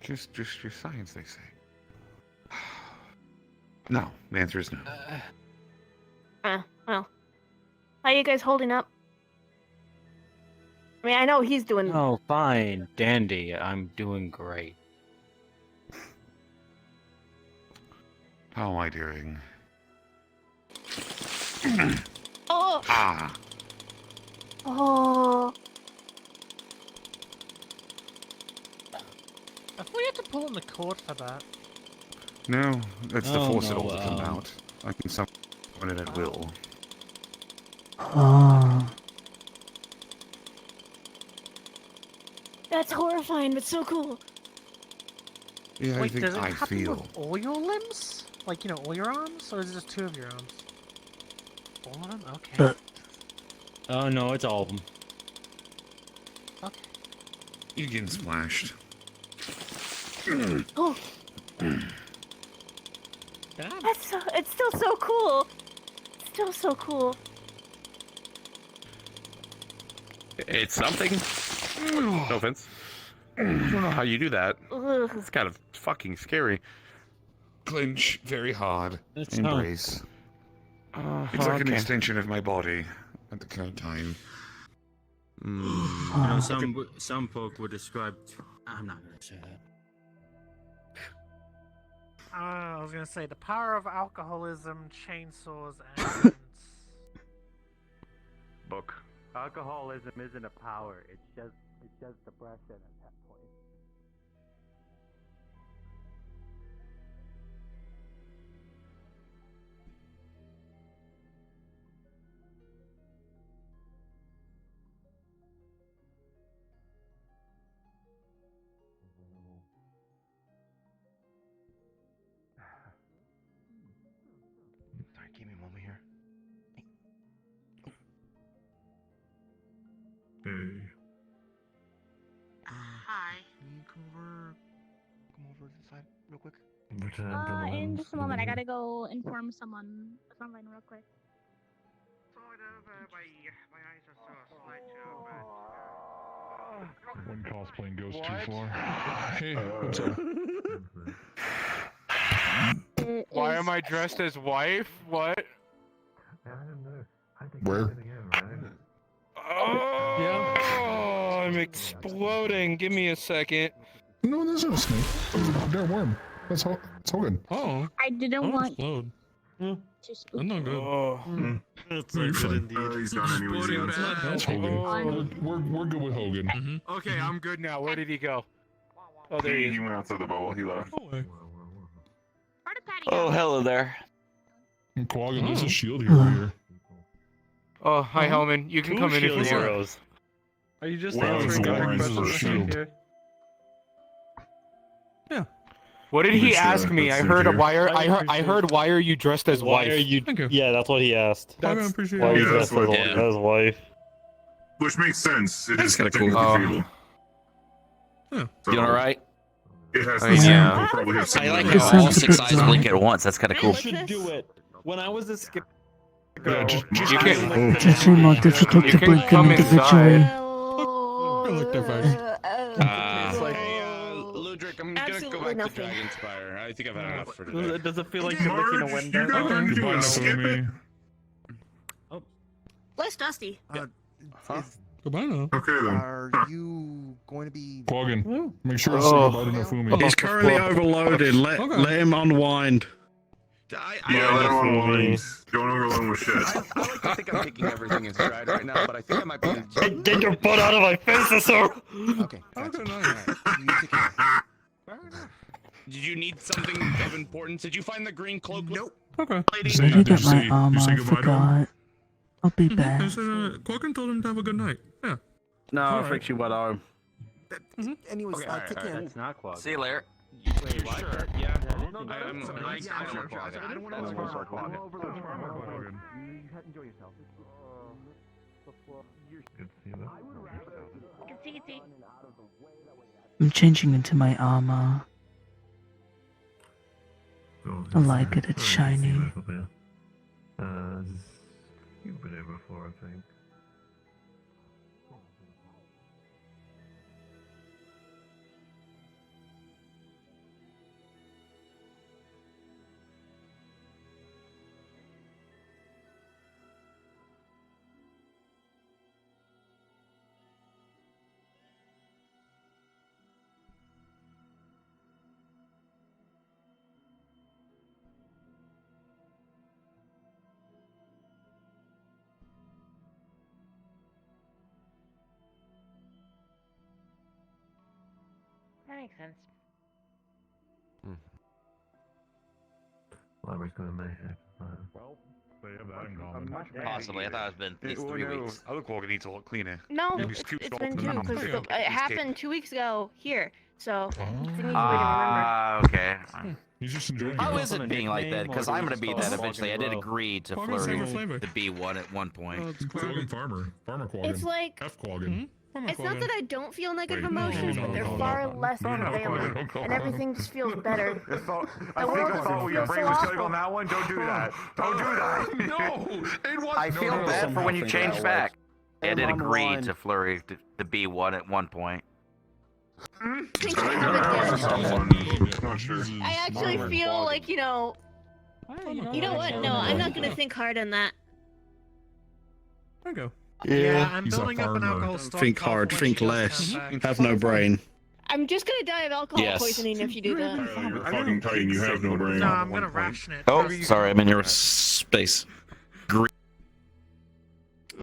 Just your science, they say. No, the answer is no. Well. How are you guys holding up? I mean, I know he's doing... Oh, fine, dandy. I'm doing great. How am I doing? Oh! Ah. Oh! Have we had to pull in the cord for that? No, that's the Oh, force it no, all to come out. I can summon it at will. Oh. That's horrifying, but so cool. Yeah, Wait, I think does it I happen feel. with all your limbs? Like, you know, all your arms? Or is it just 2 of your arms? All of them? Okay. But Oh no, it's all of them. Okay. You're getting splashed. Oh! That's so... It's still so cool! Still so cool. It's something. No offense. I don't know how you do that. Ugh. It's kind of fucking scary. Clench very hard. It's Embrace. It's like an extension of my body at the current time. You know, some folk would describe. I'm not gonna say that. I was gonna say the power of alcoholism, chainsaws, and Book. Alcoholism isn't a power. It's just depression at that point. Sorry, give me a moment here. hi. Can you come over this side real quick? In just a moment, I gotta go inform someone online real quick. My eyes are so slight, When cosplaying goes too far. Hey, what's up? Why am I dressed as wife? What? I don't know. I think Where? Oh, I'm exploding. Give me a second. No, there's no snake. They're a worm. That's Hogan. Oh. I didn't want explode. to spook I'm not good. Oh. That's no, you're fine. He's gone anyways. That's Hogan. We're good with Hogan. Okay, I'm good now. Where did he go? Oh, there he is. He went outside the bubble. He left. Oh, hello there. Quagga, there's a shield here. Oh, hi, Helmin. You can come in if you want. Heroes. Are you just Well, answering it's other Warren's questions shield. here? What did he Lisa, ask me? I that's heard okay. I heard why are you dressed as Why wife? are you? Thank you. Yeah, that's what he asked. That's- I appreciate Why are it. you Yeah, dressed that's what- as wife? Which makes sense. It That's is kinda cool. technically feasible. So, Doing alright? It has I the mean, same. yeah. We'll probably have I similar like This how all sounds a 6 bit eyes dry. blink at once. That's kind of cool. You should do it. when I was a skip. Yeah, just You can- It's actually more difficult You to can break them come individually. inside. Ludric, I'm Absolutely gonna go back nothing. to Dragonspire. I think I've had enough for today. Does it feel like you're licking a window? You guys aren't doing skip it. Less dusty. Goodbye now. Okay then. Are you going to be? Quaggan, make sure to say goodbye to Nafumi. He's currently overloaded. Let him unwind. Yeah, let him unwind. Don't overload him with shit. I like to think I'm taking everything in stride right now, but I think I might be. Get your butt out of my face, sir! Okay. Gotcha. Did you need something of importance? Did you find the green cloak? Nope. Okay. Did I get my armor? I forgot. I'll be back. Quaggan told him to have a good night. Yeah. No, I'll fix you wet arm. Anyways, Okay, kick in. That's not quad. See you later. Wait, what? sure. Yeah. No, no, I don't no, know. yeah, sure, sure. I don't want to overload. You enjoy yourself. I'm changing into my armor. I like it, it's shiny. You've been here before, I think. That makes sense. Library's going to mayhem. Well, they have that in common. Possibly. I thought it's been at least 3 weeks. Other Quaggan needs a lot cleaner. No, Maybe it's scoot salt been in the 2 mouth. because it happened 2 weeks ago here. So it's an easy way to remember. Ah, okay. He's just enjoying How it. is it being like that? Because I'm going to be that eventually. I did agree to Quaggan's flurry favorite flavor. the B1 at one point. Quaggan Farmer. Farmer Quaggan. It's like F Quaggan. it's not that I don't feel negative Wait, emotions, no, but they're no, far no. less No, no, prevalent, don't call and her. everything just feels better. I think I world saw doesn't what your feel brain so was telling you awful. on that one. Don't do that. Don't do that. No, it was. I feel bad for when you change back. I did agree Unwind. to flurry the B1 at one point. Think I have it Not sure. yet. I actually feel like, you know what? No, I'm not gonna think hard on that. There you go. Yeah. I'm He's a building up an farmer. alcohol Don't stock. think hard, think less. Have no brain. I'm just gonna die of alcohol Yes. poisoning if you do that. You're fucking Titan. You have no brain. No, I'm gonna ration it. Oh, sorry, I'm in your space.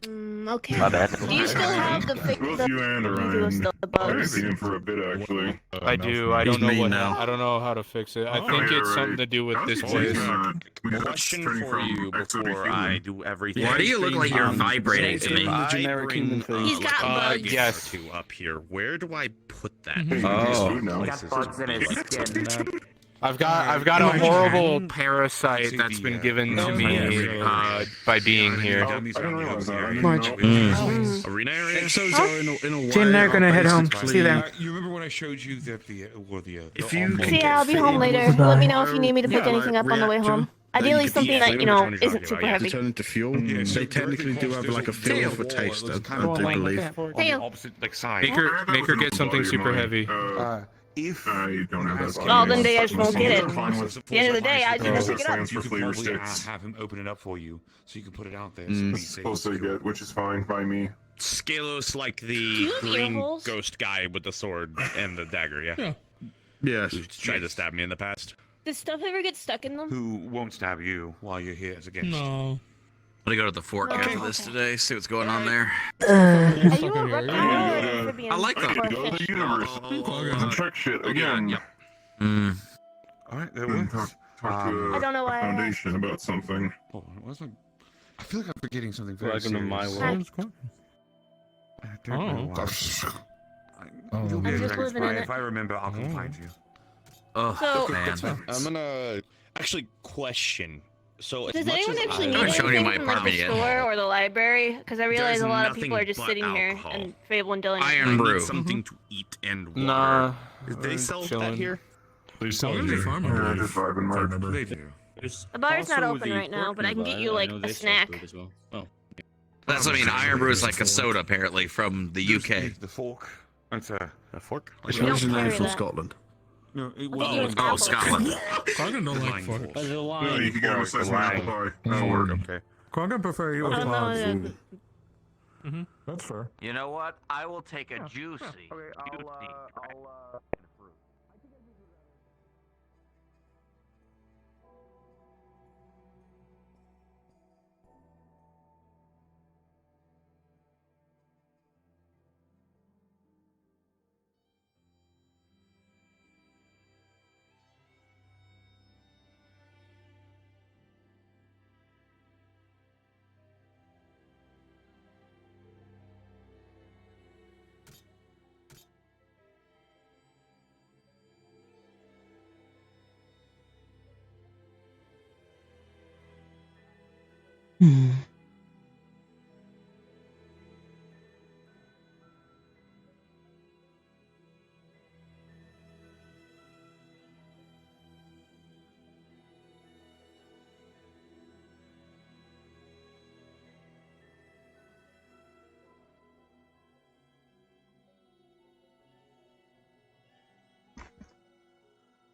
Okay. My bad. Do you still have the fake? Both you and the Orion. I've bugs? been in for a bit actually. I do. I don't He's know mean what. now. I don't know how to fix it. I Oh, think yeah, it's something right. to do with How's this he place. Question for you before I do everything. Why do you look like you're vibrating to me? The generic human thing. He's got bugs. Yes. Two up here. Where do I put that? Oh. I've got a horrible parasite that's been given to me by being here. I didn't realize that. I didn't March. know. Arena area. So in a way, Jin and I are gonna head home. basically- See you there. You remember when I showed you that If you See, I'll be home later. Let me know if you need me to pick anything up on the way home. Ideally, something that, you know, isn't super to heavy. turn into fuel, they technically do have like a feel for taste, I do believe. Tail. opposite like side. Make her get something super heavy. If you don't have that. Oh, then they just won't get it. Fine At with the end of the day, I just won't pick it up. stands for You could flavor probably sticks. have him open it up for you, so you can put it out there. It's supposed to get, which is fine by me. Scalos like the you have green earholes? ghost guy with the sword and the dagger, yeah? Yes. Who tried to stab me in the past. Does stuff ever get stuck in them? Who won't stab you while you're here as a guest? No. I'm gonna go to the fort after this today, see what's going on there. Are you a reptile or an amphibian? I like that. Or a Go to the fish? universe. And check shit again. Alright, that And works. talk to I don't know a why I asked. foundation about something. Hold on, what's my... I feel like I'm forgetting something very Welcome to serious. my Hi. world. I don't know why. You'll be I'm a just dragon living spy. in it. If I remember, I'll come find you. Oh, So- man. I'm gonna... Actually, question. So, Does anyone actually need I'm showing you anything my from like apartment the yet. store or the library? Because I realize There's a lot of nothing people are just but sitting here, alcohol. and Fable and Dylan. Iron brew. Mm-hmm. Something to eat and water. Nah. They sell that chilling. here? They sell it Quaggan's a here. farmer. Yeah, just vibing, Mark. They do. The bar's not Also open the right now, but I can get Portland you bar, I like know a they sell snack. food as well. Oh. That's what I mean. Iron Brew is like a soda, apparently, from the UK. The fork. It's a fork. It's We don't originated carry from that. Scotland. No, it I'll get you an Oh, apple. Scotland. Krogan don't like forks. There's a No, line. you can get them a sesame apple pie. Fork. Okay. Krogan prefer you with Oh, no, gloves. no. That's fair. You know what? I will take a juicy. Okay, juicy.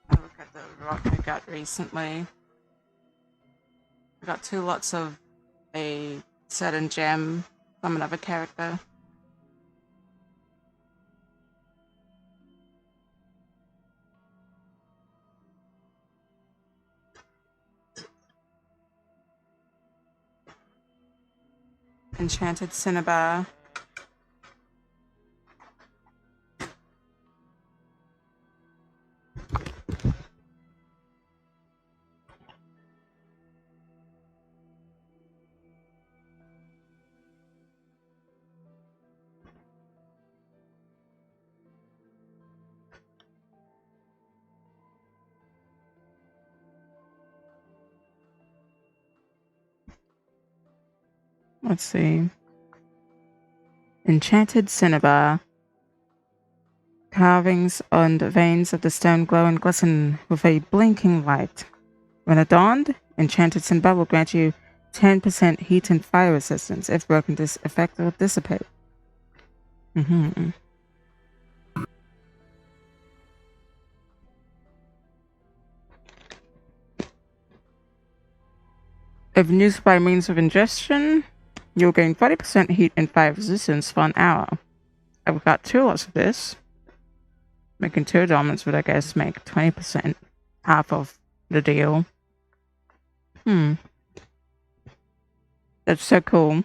I look at the rock I got recently. I got 2 lots of a certain gem from another character. Enchanted Cinnabar. Let's see. Enchanted Cinnabar. Carvings on the veins of the stone glow and glisten with a blinking light. When adorned, Enchanted Cinnabar will grant you 10% heat and fire resistance. If broken, this effect will dissipate. If used by means of ingestion, you'll gain 40% heat and fire resistance for an hour. I've got 2 lots of this. Making 2 adornments would, I guess, make 20%. Half of the deal. That's so cool.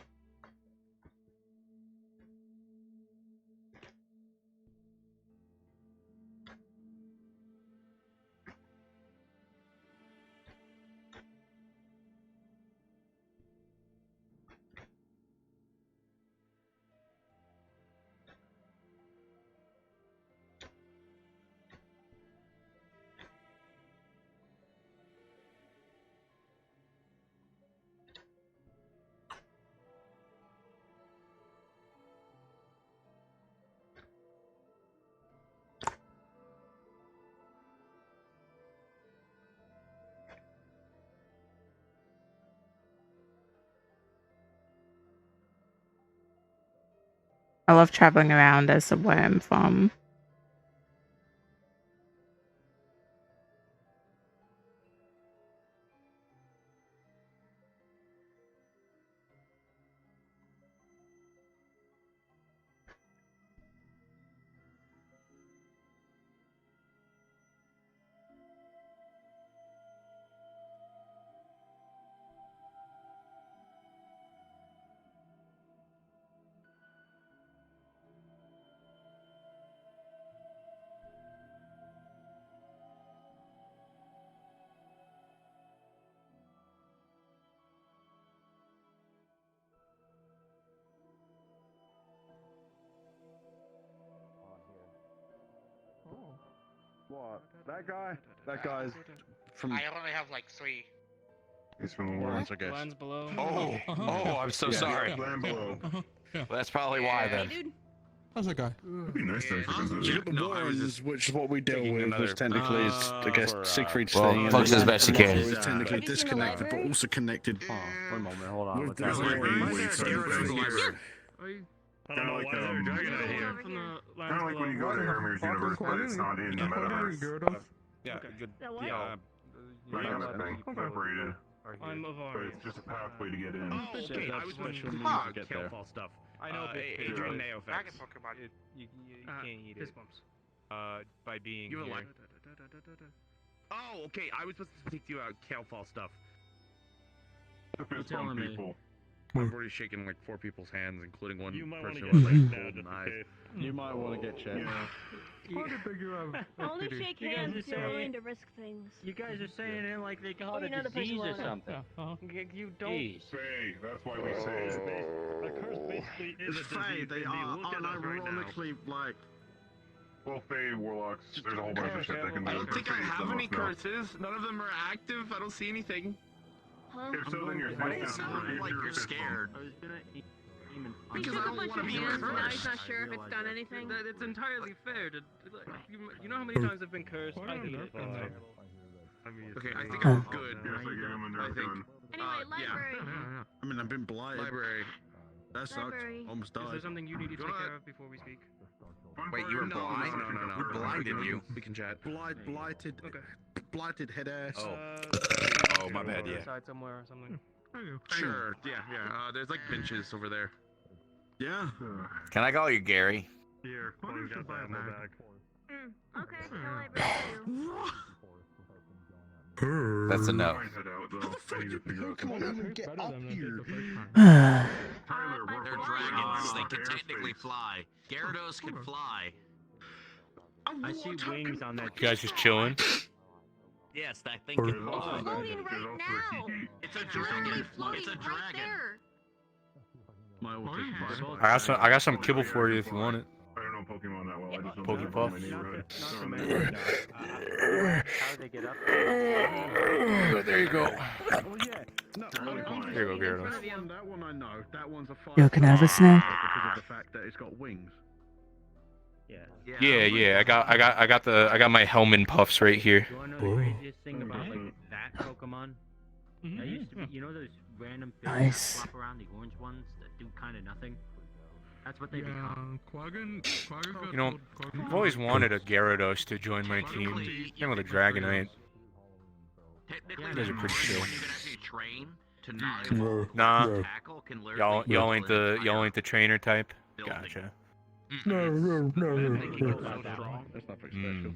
I love traveling around as a worm from. What? That guy? That guy's from. I only have like 3. He's from the worms, I guess. Lands below. Oh, I'm so sorry. Land below. Well, that's probably why then. Hey, dude. How's that guy? It'd be nice to actually You visit. got the Warrens, which is what we deal with, which technically is, I guess, for, Siegfried's well, thing. functions as best you can. It's technically disconnected, but also connected. One moment, hold on. With What's the happening? Kind of like when you go to Haramir's universe, but it's not in the metaverse. Yeah, good. Like kind of thing, separated. I'm But Avarius. it's just a pathway to get in. Oh, okay. I was wondering Ah, get there. Stuff. I know Adrian Mayo Dragon effects. Pokemon. You can't eat Fist it. bumps. By being You were here. like. Oh, okay. I was supposed to speak to you about Kale Fall stuff. The fist bump people. I've already shaken like 4 people's hands, including one person get who has like checked golden eyes. You might want to get checked. Only shake You guys hands are if you're saying- willing to risk things. You guys are saying it like they got you know a the person disease or well enough. something. You don't. Faye, that's why we say it. A curse basically is a It's Faye, disease, they and are look at us right now. unironically like. Well, Faye, Warlocks, there's a whole bunch of shit that can do. I don't think I Faye's have the any most known. curses. None of them are active. I don't see anything. Huh? If so, then you're Why do you fist sound bump. like you're scared? He Because took I a don't bunch want to of be hands, and now cursed. he's not sure if it's done anything. It's entirely fair to. You know how many times I've been cursed? I hate it. Okay, I think I'm good. Yes, I gave him a I nerf think. gun. Anyway, library. I mean, I've been blighted. Library. That sucks. Library. Almost Is there died. something you need to Go take ahead. care of before we speak? Wait, you were No, blind? no, no, no. Who blinded you? We can chat. Blighted. Okay. Blighted head ass. Oh, my bad. Yeah. Side somewhere or something. Sure. Yeah. There's like benches over there. Yeah. Can I call you Gary? Here, Colin's got that in my bag. Okay, no library too. That's a no. Might head out, though. I need to figure out Come on, something. even get up here. Tyler, we're They're flying dragons. on They can airspace. technically fly. Gyarados can fly. I see wings on that. You guys just chilling? Yes, that thing can There's also fly. Floating there's right also now. a Kiki. It's a There's dragon. somebody It's floating a right dragon. there. My ult is fine. I got some kibble for you if you want it. I don't know Pokemon that well. I just know Pokepuff. Pokemon in my neighborhood. How they get up? There you go. Oh yeah. No, Really fine. Here you go, Gyarados. That one I know. That one's a 5. Yo, can I have a snack? Because of the fact that it's got wings. Yeah. I got my Helmin puffs right here. You wanna know the craziest thing about like that Pokemon? That used to be, you know those random fish that Nice. flop around, the orange ones that do kind of nothing? That's what they become. You know, I've always wanted a Gyarados to join my team. Same with a Dragonite. Technically, You guys are pretty chill. one you can actually train to not evolve. Nah, Tackle can literally y'all ain't the trainer type. Gotcha. No. That's nothing special.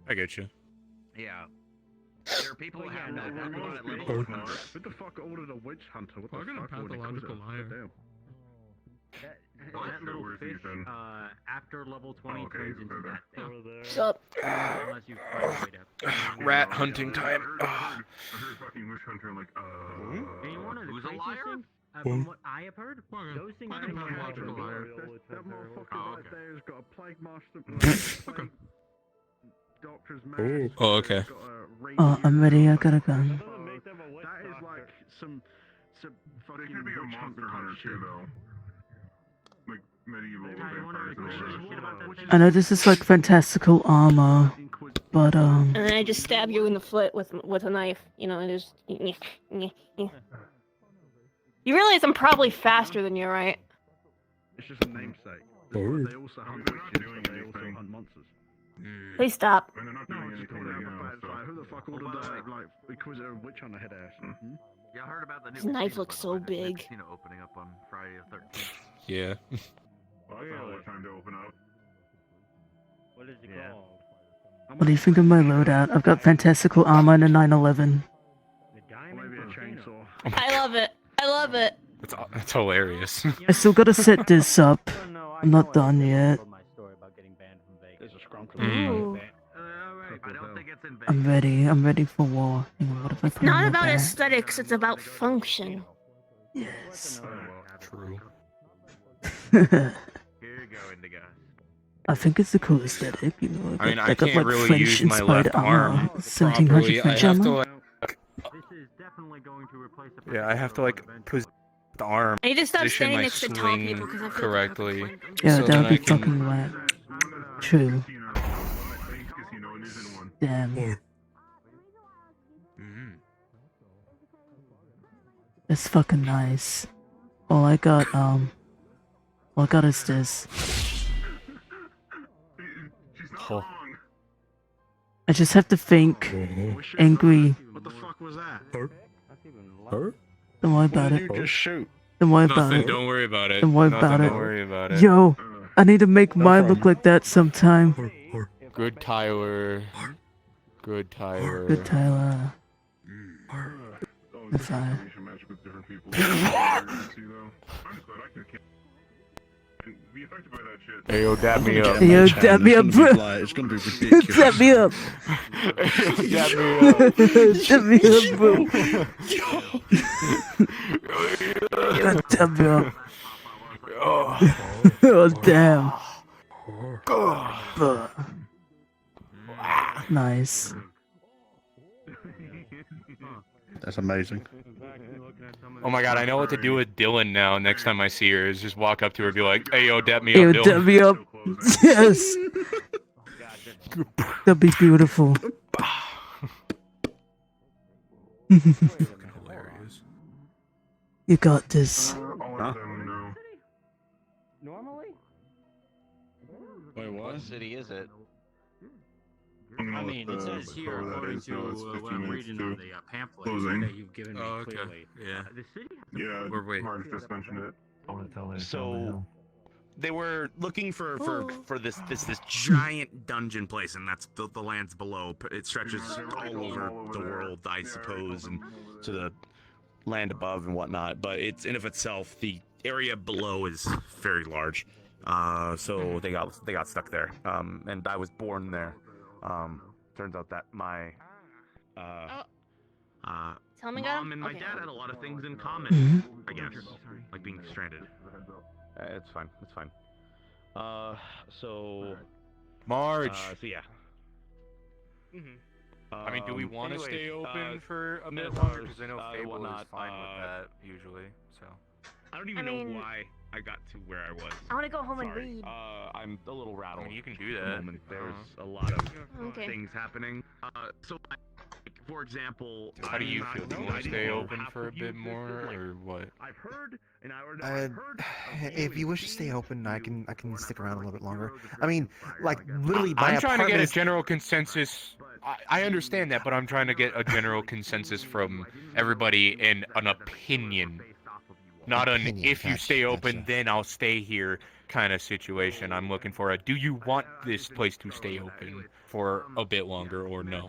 I get you. Yeah. There are people who have that Pokemon at level 100. What the fuck ordered a witch hunter? What the fuck? Pathological liar. That little Where's fish, Ethan? after level 20 Okay, turns into okay. that thing. What's up? Unless you find a way to. Rat hunting time. I heard fucking Witch Hunter, like, And you wanna know the Who's a craziest liar? thing? From what I have heard, those things are Pathological not liar. liar. That motherfucker Oh, right okay. there has got a plague master. Plague doctor's mask. Oh, okay. got a Oh, I'm ready. I got a gun. That is like some They fucking could be a witch monster hunter hunter type too, shit. though. Like medieval Hey, you wanna know vampires the and all craziest that. shit about that thing? I know this is like fantastical armor, but And then I just stab you in the foot with a knife. You know, and just. You realize I'm probably faster than you, right? It's just a namesake. They also hunt witches, but they also hunt monsters. Please stop. And they're not No, doing it's just anything pointing out right the now, fact, so. like, who the fuck ordered that, like, Inquisitor witch hunter head ass? Hmm? Y'all heard about the new His knife casino, looks by the so way. There's a new big. casino opening up on Friday the 13th. Yeah. Well, that's not what time to open up. What is it Yeah. called? what do you think of my loadout? I've got fantastical armor and a 911. The diamond Maybe a volcano. chainsaw. I love it. I love it. That's hilarious. I still gotta set this up. I'm not done yet. My story about getting banned from Vegas. There's a scrum Ooh. Alright, I don't think it's in I'm ready. I'm ready for war. Hang on, what if I It's put on not my about back? aesthetics, it's about function. Yes. True. Here you go, Indigo. I think it's the cool aesthetic, you know. I mean, I got, can't like, really French use my inspired left armor, arm 1700 properly. I French have to armor. like, This is definitely going to replace the yeah, I have to like the arm. I need to stop position standing my next to tall swing people because I feel correctly. Yeah, so that then would be I can- fucking whack. True. Damn. Mhm. That's fucking nice. All I got is this. Oh. I just have to think. Angry. What the fuck was that? Her? Don't worry about What it. did you just shoot? Don't worry about Nothing. it. Don't worry about it. Don't worry Nothing, about it. Don't worry about it. Yo, I need to make mine look like that sometime. Good Tyler. Good Tyler. Good Tyler. If I... Hey yo, dab me up. Hey, yo, dab me up, bro. It's gonna be ridiculous. Dab me up. Dab me up. Dab me up, bro. Yo, dab me up. Oh, damn. Nice. That's amazing. Oh my god, I know what to do with Dylan now. Next time I see her, is just walk up to her and be like, "Hey yo, dab me Hey, up, yo, Dylan." dab me up. Yes. That'd be beautiful. You got this. Normally? Wait, what? What city is it? I mean, it says here, according to what I'm reading on the pamphlet that you've given me clearly. Yeah. The city. Yeah, Or wait. Marge just mentioned it. So they were looking for this giant dungeon place, and that's the lands below. It stretches all over the world, I suppose, and to the land above and whatnot. But it's in of itself, the area below is very large. So they got stuck there. And I was born there. Turns out that my Tell me, mom and my okay. dad had a lot of things in common. I guess, like being stranded. It's fine. It's fine. So Marge. So yeah. I mean, do we want to anyways, stay open for a bit metaphors, longer? Because I know Fable is whatnot, fine with that usually. So. I don't even know why I got to where I was. I want to go home and Sorry. read. I'm a little rattled. I mean, you can do at that. the moment. There's a lot of Okay. things happening. So, like, for example, How do you I'm feel? Do you not- want to I stay don't open have for a to use bit this, more, like, or what? I've heard, and I've heard If you wish to stay open, I can stick around a little bit longer. I mean, like literally, my I'm trying to get a apartment is- general consensus. I understand that, but I'm trying to get a general consensus from everybody and an opinion. Not an Opinion, if you gotcha, stay open, gotcha. then I'll stay here kind of situation. I'm looking for a do you want this place to stay open for a bit longer or no?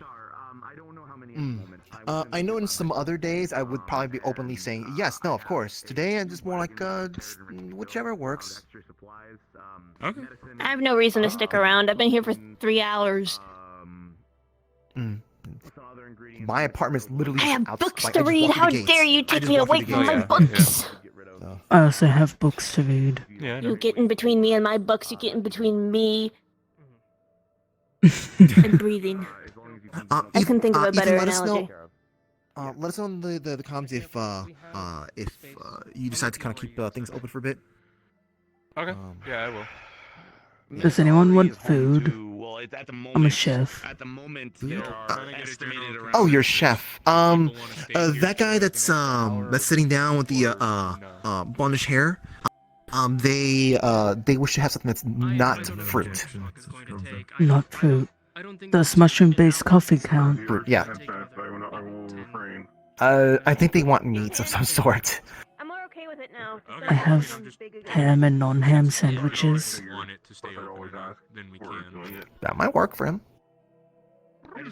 I know in some other days I would probably be openly saying yes, no, of course. Today I'm just more like just whichever works. Okay. I have no reason to stick around. I've been here for 3 hours. My apartment's literally I have out, books like, to I just read. walk through How the gates. dare you I take just me walk through away the from my gates. books? I also have books to read. Yeah. You get in between me and my books. You get in between me and breathing. I couldn't think of a better analogy. Let us know in the comms if you decide to kind of keep things open for a bit. Okay. Yeah, I will. Does anyone want food? Well, at the moment, I'm a chef. At the moment, there are estimated around. Oh, you're chef. That guy that's sitting down with the blondish hair. They wish to have something that's not fruit. Not fruit. Does mushroom-based coffee count? Fruit, yeah. I think they want meats of some sort. I'm more okay with it now. I have ham and non-ham sandwiches. Want it to stay open, then we can. That might work for him. I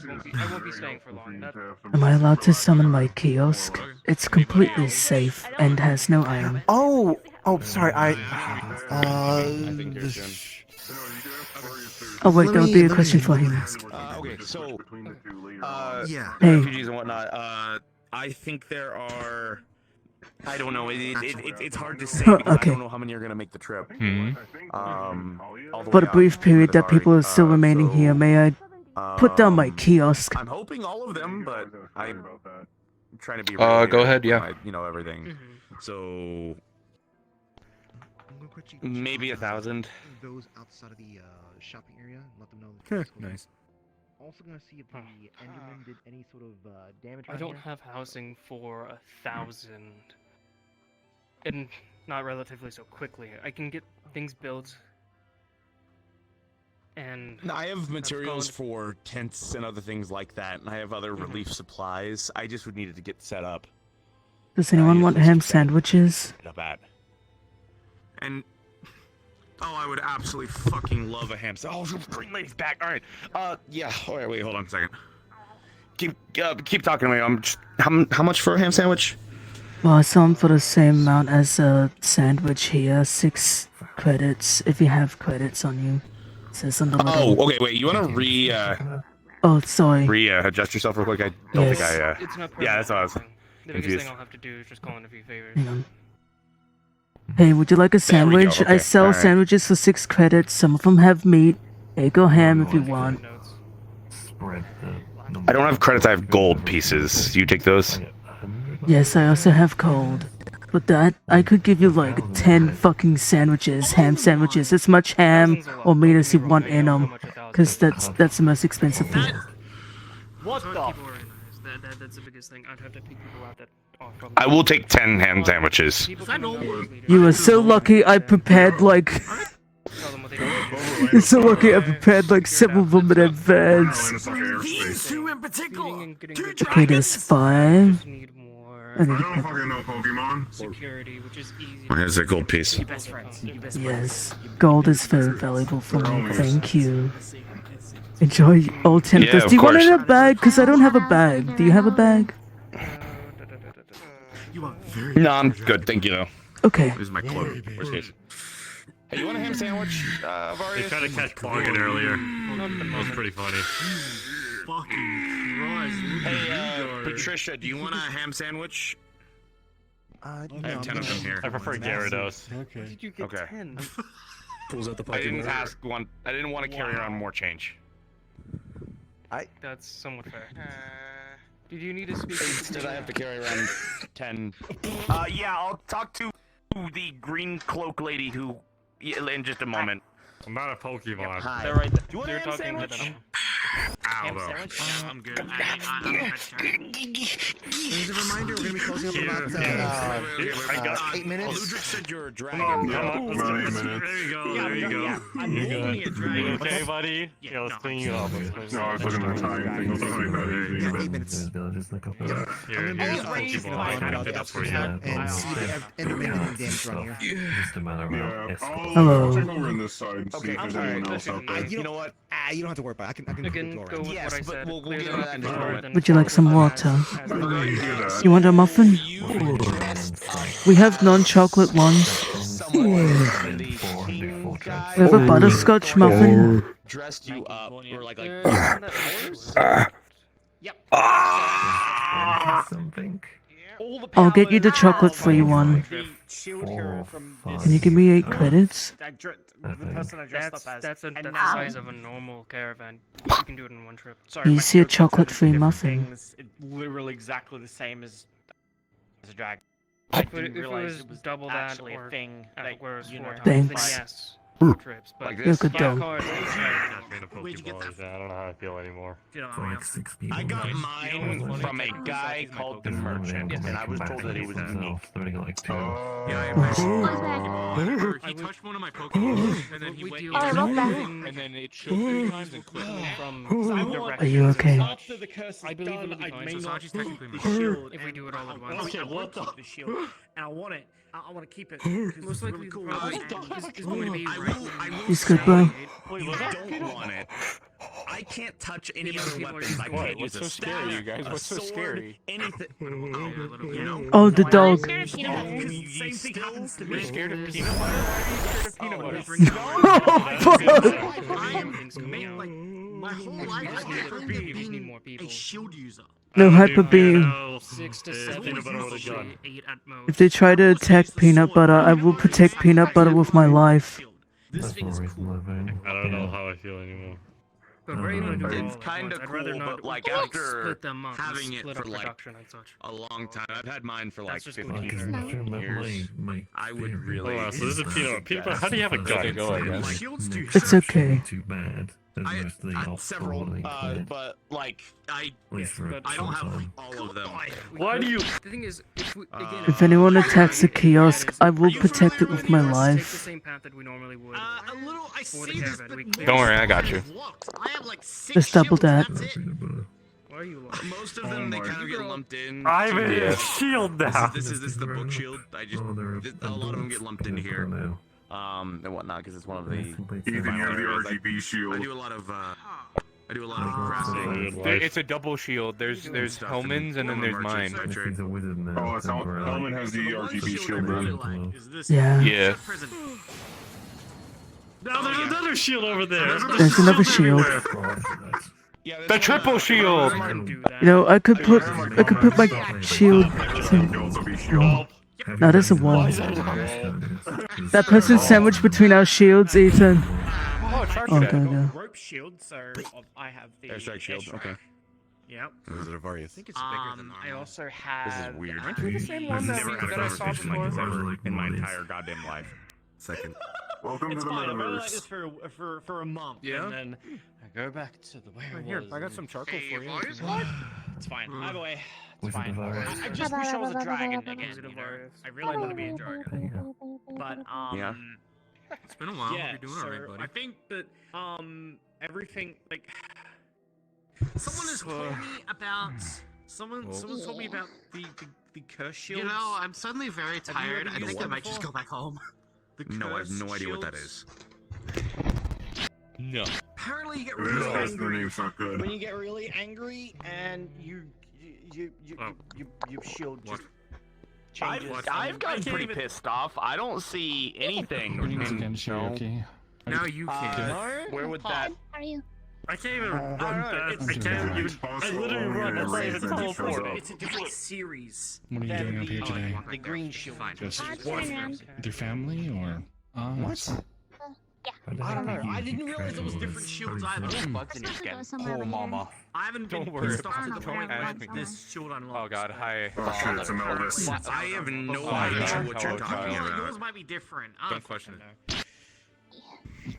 won't be staying for long. Am I allowed to summon my kiosk? It's completely safe and has no iron. Oh, sorry. Oh wait, that would be a question for him. Okay, so yeah, Hey. refugees and whatnot. I think there are. I don't know. It's hard to say because Okay. I don't know how many are gonna make the trip. All the For way the up brief to period that Qatari. people are still remaining here, may I put down my kiosk? I'm hoping all of them, but trying to be. Go realistic ahead, with yeah. my, you know, everything. So maybe 1,000. Those outside of the shopping area, let them know. That Nice. Also gonna see if the Enderman did any sort of damage. I don't have housing for 1,000, and not relatively so quickly. I can get things built, and I have materials for tents and other things like that, and I have other relief supplies. I just would need it to get set up. Does anyone want ham sandwiches? Up at. And I would absolutely fucking love a ham sandwich. Oh, Green Lady's back. All right. Yeah. All right. Wait. Hold on a second. Keep talking to me. I'm just, how much for a ham sandwich? Well, I sell them for the same amount as a sandwich here. 6 credits if you have credits on you. It says on the little... Oh, okay. Wait. You want to Oh, sorry. adjust yourself real quick? I don't Yes. think I. it's not Yeah, that's what I was The biggest confused. thing I'll have to do is just call in a few favors. Hang on. Hey, would you like a There we go, sandwich? I okay, sell alright. sandwiches for 6 credits. Some of them have meat. Hey, go ham if you want. I don't have credits. I have gold pieces. Do you take those? Yes, I also have cold. But that, I could give you like 10 fucking sandwiches, ham sandwiches, as much ham or meat as you want in them. Because that's the most expensive thing. What the? That's the biggest thing. I'd have to pick people out that are from. I will take 10 ham sandwiches. You are so lucky I prepared like... You're so lucky I prepared like several of them in advance. These two in particular. Okay, there's 5. I don't fucking know Pokemon. Security, which is easy. Here's a gold piece. Yes, gold is very valuable for me. Thank you. Enjoy all 10 of Yeah, those. of Do you want it in course. a bag? Because I don't have a bag. Do you have a bag? No, I'm good. Thank you, though. Okay. This is my cloak. Where's his? Hey, you want a ham sandwich, Varius? They tried to catch Bargain earlier. That was pretty funny. Fucking Christ. Hey, Patricia, do you want a ham sandwich? I have 10 of them here. I prefer Gyarados. Where did you get 10? Pulls out the I didn't Pokemon. ask one. I didn't want to carry around more change. That's somewhat fair. Did you need to speak? Instead, I have to carry around 10. Yeah, I'll talk to the green cloak lady who, in just a moment. I'm not a Pokemon. Hi. They're right. You want a They're ham talking to sandwich? them. Ow, though. I'm good. I'm As a reminder, we're gonna be closing up in about 8 minutes. Ludwig said you're a Come on, dragon. let's do this. There you go, there you go. I'm You're holding good. a dragon. You okay, buddy? Yeah, let's clean you up. No, I was looking at the time. Thing. It's not like that. 8 minutes. Here, here's Pokeball. I can do that for you. And see if Enderman did damage around here. Yeah. Hello. I'll check over in this side and see Okay, if there's I'm anyone sorry. else out there. You know what? You don't have to worry about it. I can Again, go go around. with what I said. we'll Clear get them into up that in a before, moment. then Would you like some water? as they go. You want a muffin? We have non-chocolate ones. We have a butterscotch muffin. Dressed you up, or like I'll get you the chocolate-free one. Can you give me 8 credits? That's the size of a normal caravan. You can do it in one trip. Can you see a chocolate-free muffin? It's literally exactly the same as a dragon. If didn't it realize was it was double that actually or a thing that that, was you 4 know. times, then Thanks. yes. Like Trips, but You're a good dog. cars, Where'd you get that? I don't know how I feel anymore. I got mine from a guy called the Merchant, and I was told that he was unique. He touched one of my Pokemon, and then he went and then it shook 3 times and quit. Are you okay? After the curse I is believe done, it'll be I fine. may So not Sachi's keep technically the shield. if we do it all at once. Okay, what the? Keep the shield, and I want it. I want to keep it. 'Cause Most it's likely really the cool. problem is going to be right. He's good, bro. I don't want it. I can't touch any other weapons. I can't use a What's so scary, you guys? a What's so sword, scary? anything. You know? Oh, the dog. Same thing happens to me. Scared of peanut butter? Scared of peanut butter? My whole life, I never been more people. a shield user. No hyper beam. 6 to 7 peanut butter with a gun. 8 at most. If they try to attack peanut butter, I will protect peanut butter with my life. This thing is cool. I don't know how I feel anymore. But we're able to do it all It's at kind of once. I'd rather cool, not but like split after them up, having it split for up like production and such. a long time, I've had mine for like That's just 15 going years. I would really. Oh, wow, so this is peanut. How do you have a gun? Go again. It's okay. Too bad. I several, but like I don't have all of them. Why do you? The thing is, If anyone attacks a kiosk, I will protect it with my take the life. same path that we normally would. A little. I for the see this, caravan. but We clear Don't worry, the I got you. I have like 6 Just double shields, that. that's it. Why are you lost? Most of them they kind of get lumped in. I'm to in the- a shield now. This is the book shield. I just a lot of them get lumped into here. And whatnot because it's one of the. Even you have the RGB shield. I do a lot of crafting. It's a double shield. There's Helmin's and then there's mine. Oh, it's Helmin has the RGB shield then. Yeah. Yeah. Now there's another shield over there. There's another shield. The triple shield. You know, I could put my shield. No, there's a wall. That person's sandwiched between our shields, Ethan. Oh, go. Rope shield, so I have the Airstrike shield. Okay. Yep. Those are various. I think it's bigger than I also have. This is weird. Aren't we the same one that I saw before? In my entire goddamn life. Second. Welcome It's to the fine. I've been like metaverse. this for a month, Yeah. and then I go back to the way it Here, was. I got some charcoal for you. It's fine. Either way, it's fine. I just wish I was a dragon again. You know? I really want to be a dragon. But Yeah. It's been a while. yeah. Hope you're doing So alright, buddy. I think that everything like Someone has told me about. someone's told me about the curse shields. You know, I'm suddenly very you tired. ever I used think I them might just before? go back home. No, I have no curse idea what that shields? is. No. Apparently, you get Yeah, really that's the angry. name's not good. When you get really angry and you shield just changes. I've gotten pretty pissed off. I don't see anything. Now you can. Where would that? How are you? I can't even run fast. I can't even. I literally run. I'm not even teleport. It's a different series. What are you doing up here today? The green shield. Just Around. with your family or? What? I don't know. I didn't realize it was different shields either. Let's have to go somewhere over here. I haven't been Don't worry. pissed off to the Don't point worry. where this shield unlocks. Oh god, hi. Oh shit, it's a Meldis. I have no Oh, idea yeah. what you're Oh, talking God. about. Yours might be different. I Don't question fucking know.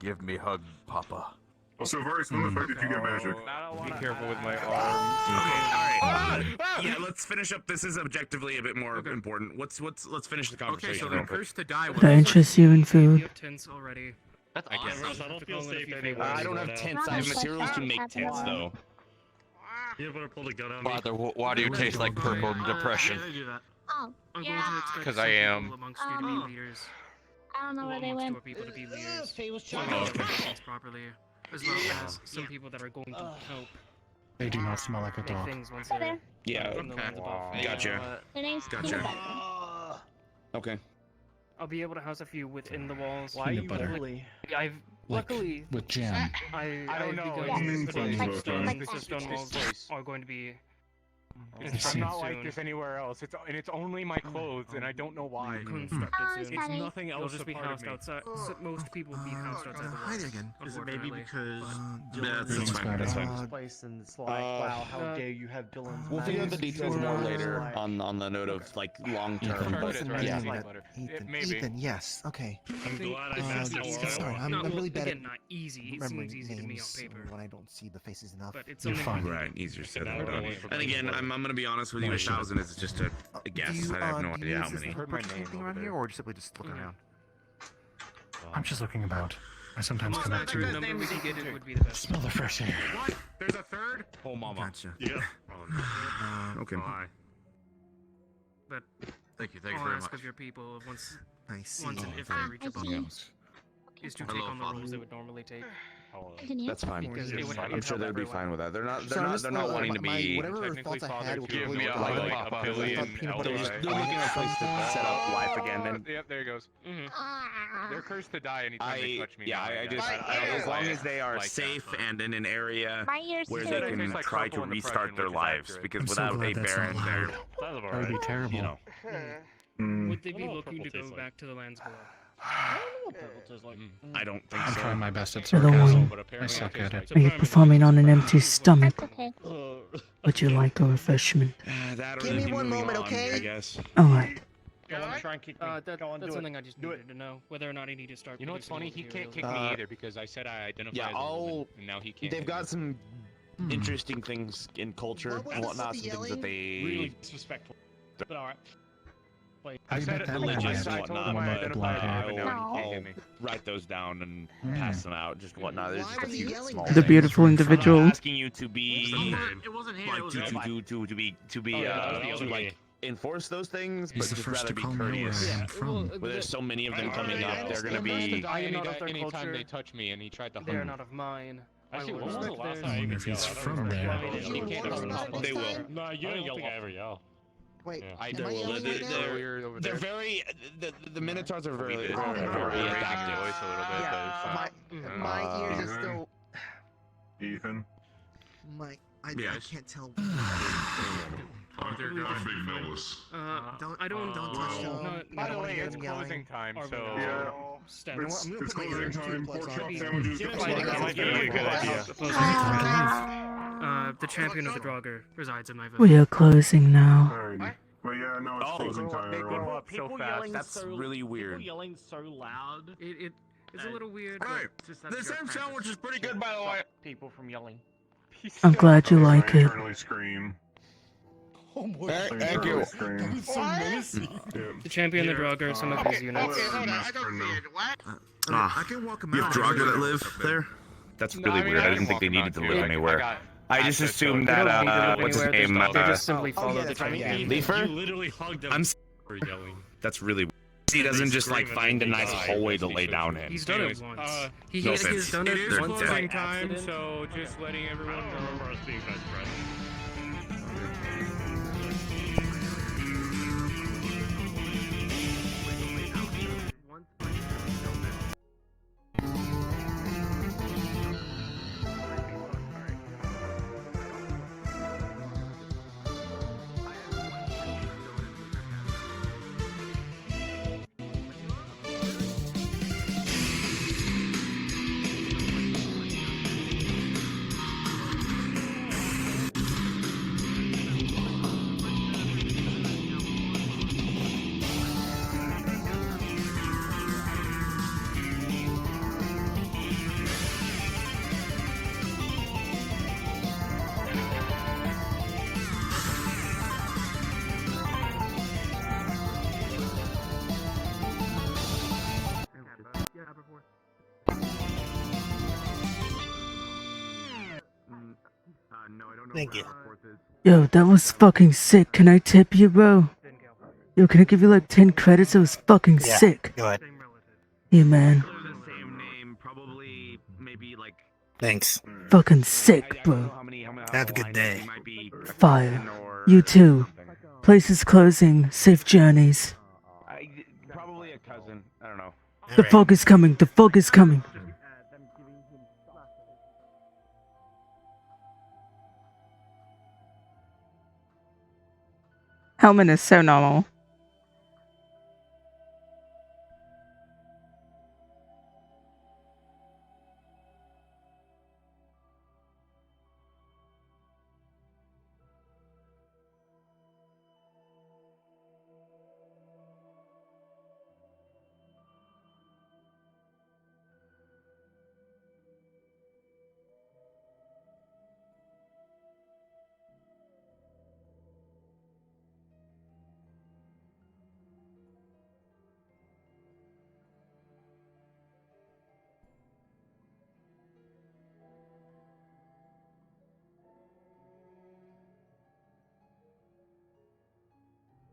Give me hug, Papa. Also, Varys, when the fuck did you get magic? Be careful with my Okay, arm. alright. Yeah, let's finish up. This is objectively a bit more important. Let's finish the Okay, conversation. so real the quick. curse to die. That interests you in You food. have tents already. That's awesome. I don't feel Only safe if you anywhere. I don't have tents. I have materials to make tents, though. You better pull the gun on me. Father, why do you taste like purple depression? Yeah, they do that. Oh, I'm yeah. going to expect 'Cause some I am. people amongst you to be leaders. I don't know where they Amongst went. your people to be leaders. Faye was One trying that to- functions properly, as well as some people that are going to help They do not smell like a make dog. things once Over they're there. Yeah. in the lands above. Gotcha. Their name's Gotcha. Peanut Butter. Okay. I'll be able to house a few within the walls. Why Peanut butter. Really? I've Like, luckily with jam. I don't know. begun to put in Like- stone. like The that. stone walls are going to be It's constructed not like soon. this anywhere else. It's only my clothes, and I don't know why. Constructed Oh, soon. sorry. nothing They'll else. just be housed outside. So most people will be housed outside the walls. Hi there again. Is it maybe because That's Dylan's fine. That's fine. place and it's like, wow, how dare you have Dylan's We'll figure out the magic details more shield? later Like- on the note of like long term, It but doesn't yeah. mean that Ethan. Maybe. Ethan, yes. Okay. I'm glad I It's passed not the easy. wall. Sorry, I'm Not- really bad again, at not easy. It remembering seems easy to me on names paper, when I don't see the faces enough. but it's You're something. fine. Right, easier said Now than we're done. going for And again, I'm gonna be honest with you. 1,000 is just a guess. Do you, I have no do you idea how use this many. to purchase anything around here, or simply just looking around? I'm just looking about. I sometimes Most come out accurate to number we can get it would be the best. smell the fresh air. What? There's a third? Oh, mama. Gotcha. Yeah. Okay. But Thank you. I'll ask of your people once I see. and if they reach above us, is to take Hello, on the Father. roles they would normally take. Continue. That's fine. Because it would I'm help sure they'd be everyone. fine with that. They're not. So They're I'm not. just, They're not wanting to my- be. whatever technically thoughts I father had to were give completely me a like, hug, I a thought billion peanut butter They're was just looking at a place to set up life again, and Yep, there he goes. Ah. They're cursed to die anytime they touch me. yeah, now, I guess. just don't know as why long I as they are like that, safe but- and in an area My ears where too. they It can tastes like try to purple and restart depression, their which is lives, accurate. because I'm so without glad a that's parent, not they're loud. That That would be terrible. you know. Would they be I don't know what looking to purple go tastes like. back to the lands below? I don't think I'm so. trying my best at Other sarcasm. one. I suck at it. Are you performing on an empty stomach? That's okay. Would you like a refreshment? That or Give me maybe one moving moment, on, okay? I guess. Alright. Go on, try and kick me. That's do something it. I just Do needed to know whether or not I need to start. You know what's funny? He can't kick materials. me either because I said I identify Yeah, as a woman, and now he can't. They've kick got me. some interesting things in culture and whatnot. Some things that they Really disrespectful. But alright. I said bet that religious man and I told whatnot, him I woman but with blonde hair. but now he can't I'll hit me. write those down and pass them out. Just whatnot. There's just a few small The things. beautiful I'm individual. not asking you to be It wasn't here. like It was to be like enforce those things, He's but the just first rather to be call me where I courteous. am from. Where there's so many of them coming up, they're gonna Most of be. the I am not of their Anytime culture. they touch me and he tried to They are hug me. not of mine. Actually, I will when was the respect last theirs. time I wonder even if he's yelled? I from don't there. remember. He can't ever They will. No, you don't think I ever yell. Wait, I am I yelling right now? over They're there. very. The Minotaurs are very Voice adaptive. a little bit, Yeah, but my ears are still. Ethan. I Yes. can't tell. I'm big Melis. Don't touch them. Not- By the not- way, it's yelling. closing time, Or so Yeah. Step. You know what? I'm gonna It's put my closing ears time. earplugs Pork on. chop sandwiches. Jimmy, Get why the you fuck got out. a good idea. The champion of the Draugr resides in my village. We are closing now. Alrighty. But yeah, no, it's closing time. They everyone. grow up so fast. That's really weird. People yelling so loud. It's a little weird. Alright, Just the same sandwich is pretty good, by the way. People from yelling. I'm glad you like I it. eternally scream. Oh boy. I Thank you. eternally scream. So menacing. Yeah. The champion of the Draugr, some of his units. I can walk them out. You have Draugr that live there? That's really weird. I didn't think they needed to live anywhere. I just assumed that, what's his name? They just simply follow the that's right, champion. yeah. Leafer? You literally hugged him. I'm for yelling. That's really weird. He doesn't just like find a nice hallway to lay down in. He's done it once. no He's offense. done it They're once dead. by time, accident. so just letting everyone know. Thank you. Yo, that was fucking sick. Can I tip you, bro? Yo, can I give you like 10 credits? It was fucking Yeah, sick. go ahead. Yeah, man. Same name, probably maybe like. Thanks. Fucking sick, bro. Have a good day. Fire. You too. Place is closing. Safe journeys. Probably a cousin. I don't know. The fog is coming. The fog is coming. Helmin is so normal.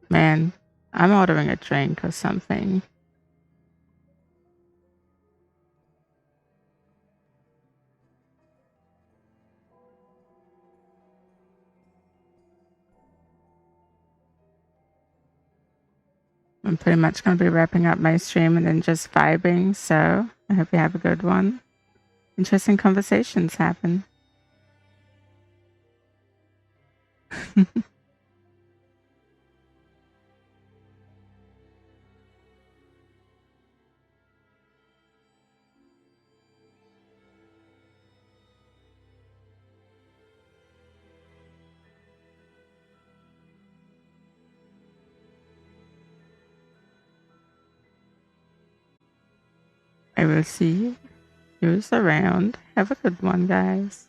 Man, I'm ordering a drink or something. I'm pretty much going to be wrapping up my stream and then just vibing, so I hope you have a good one. Interesting conversations happen. I will see you around. Have a good one, guys.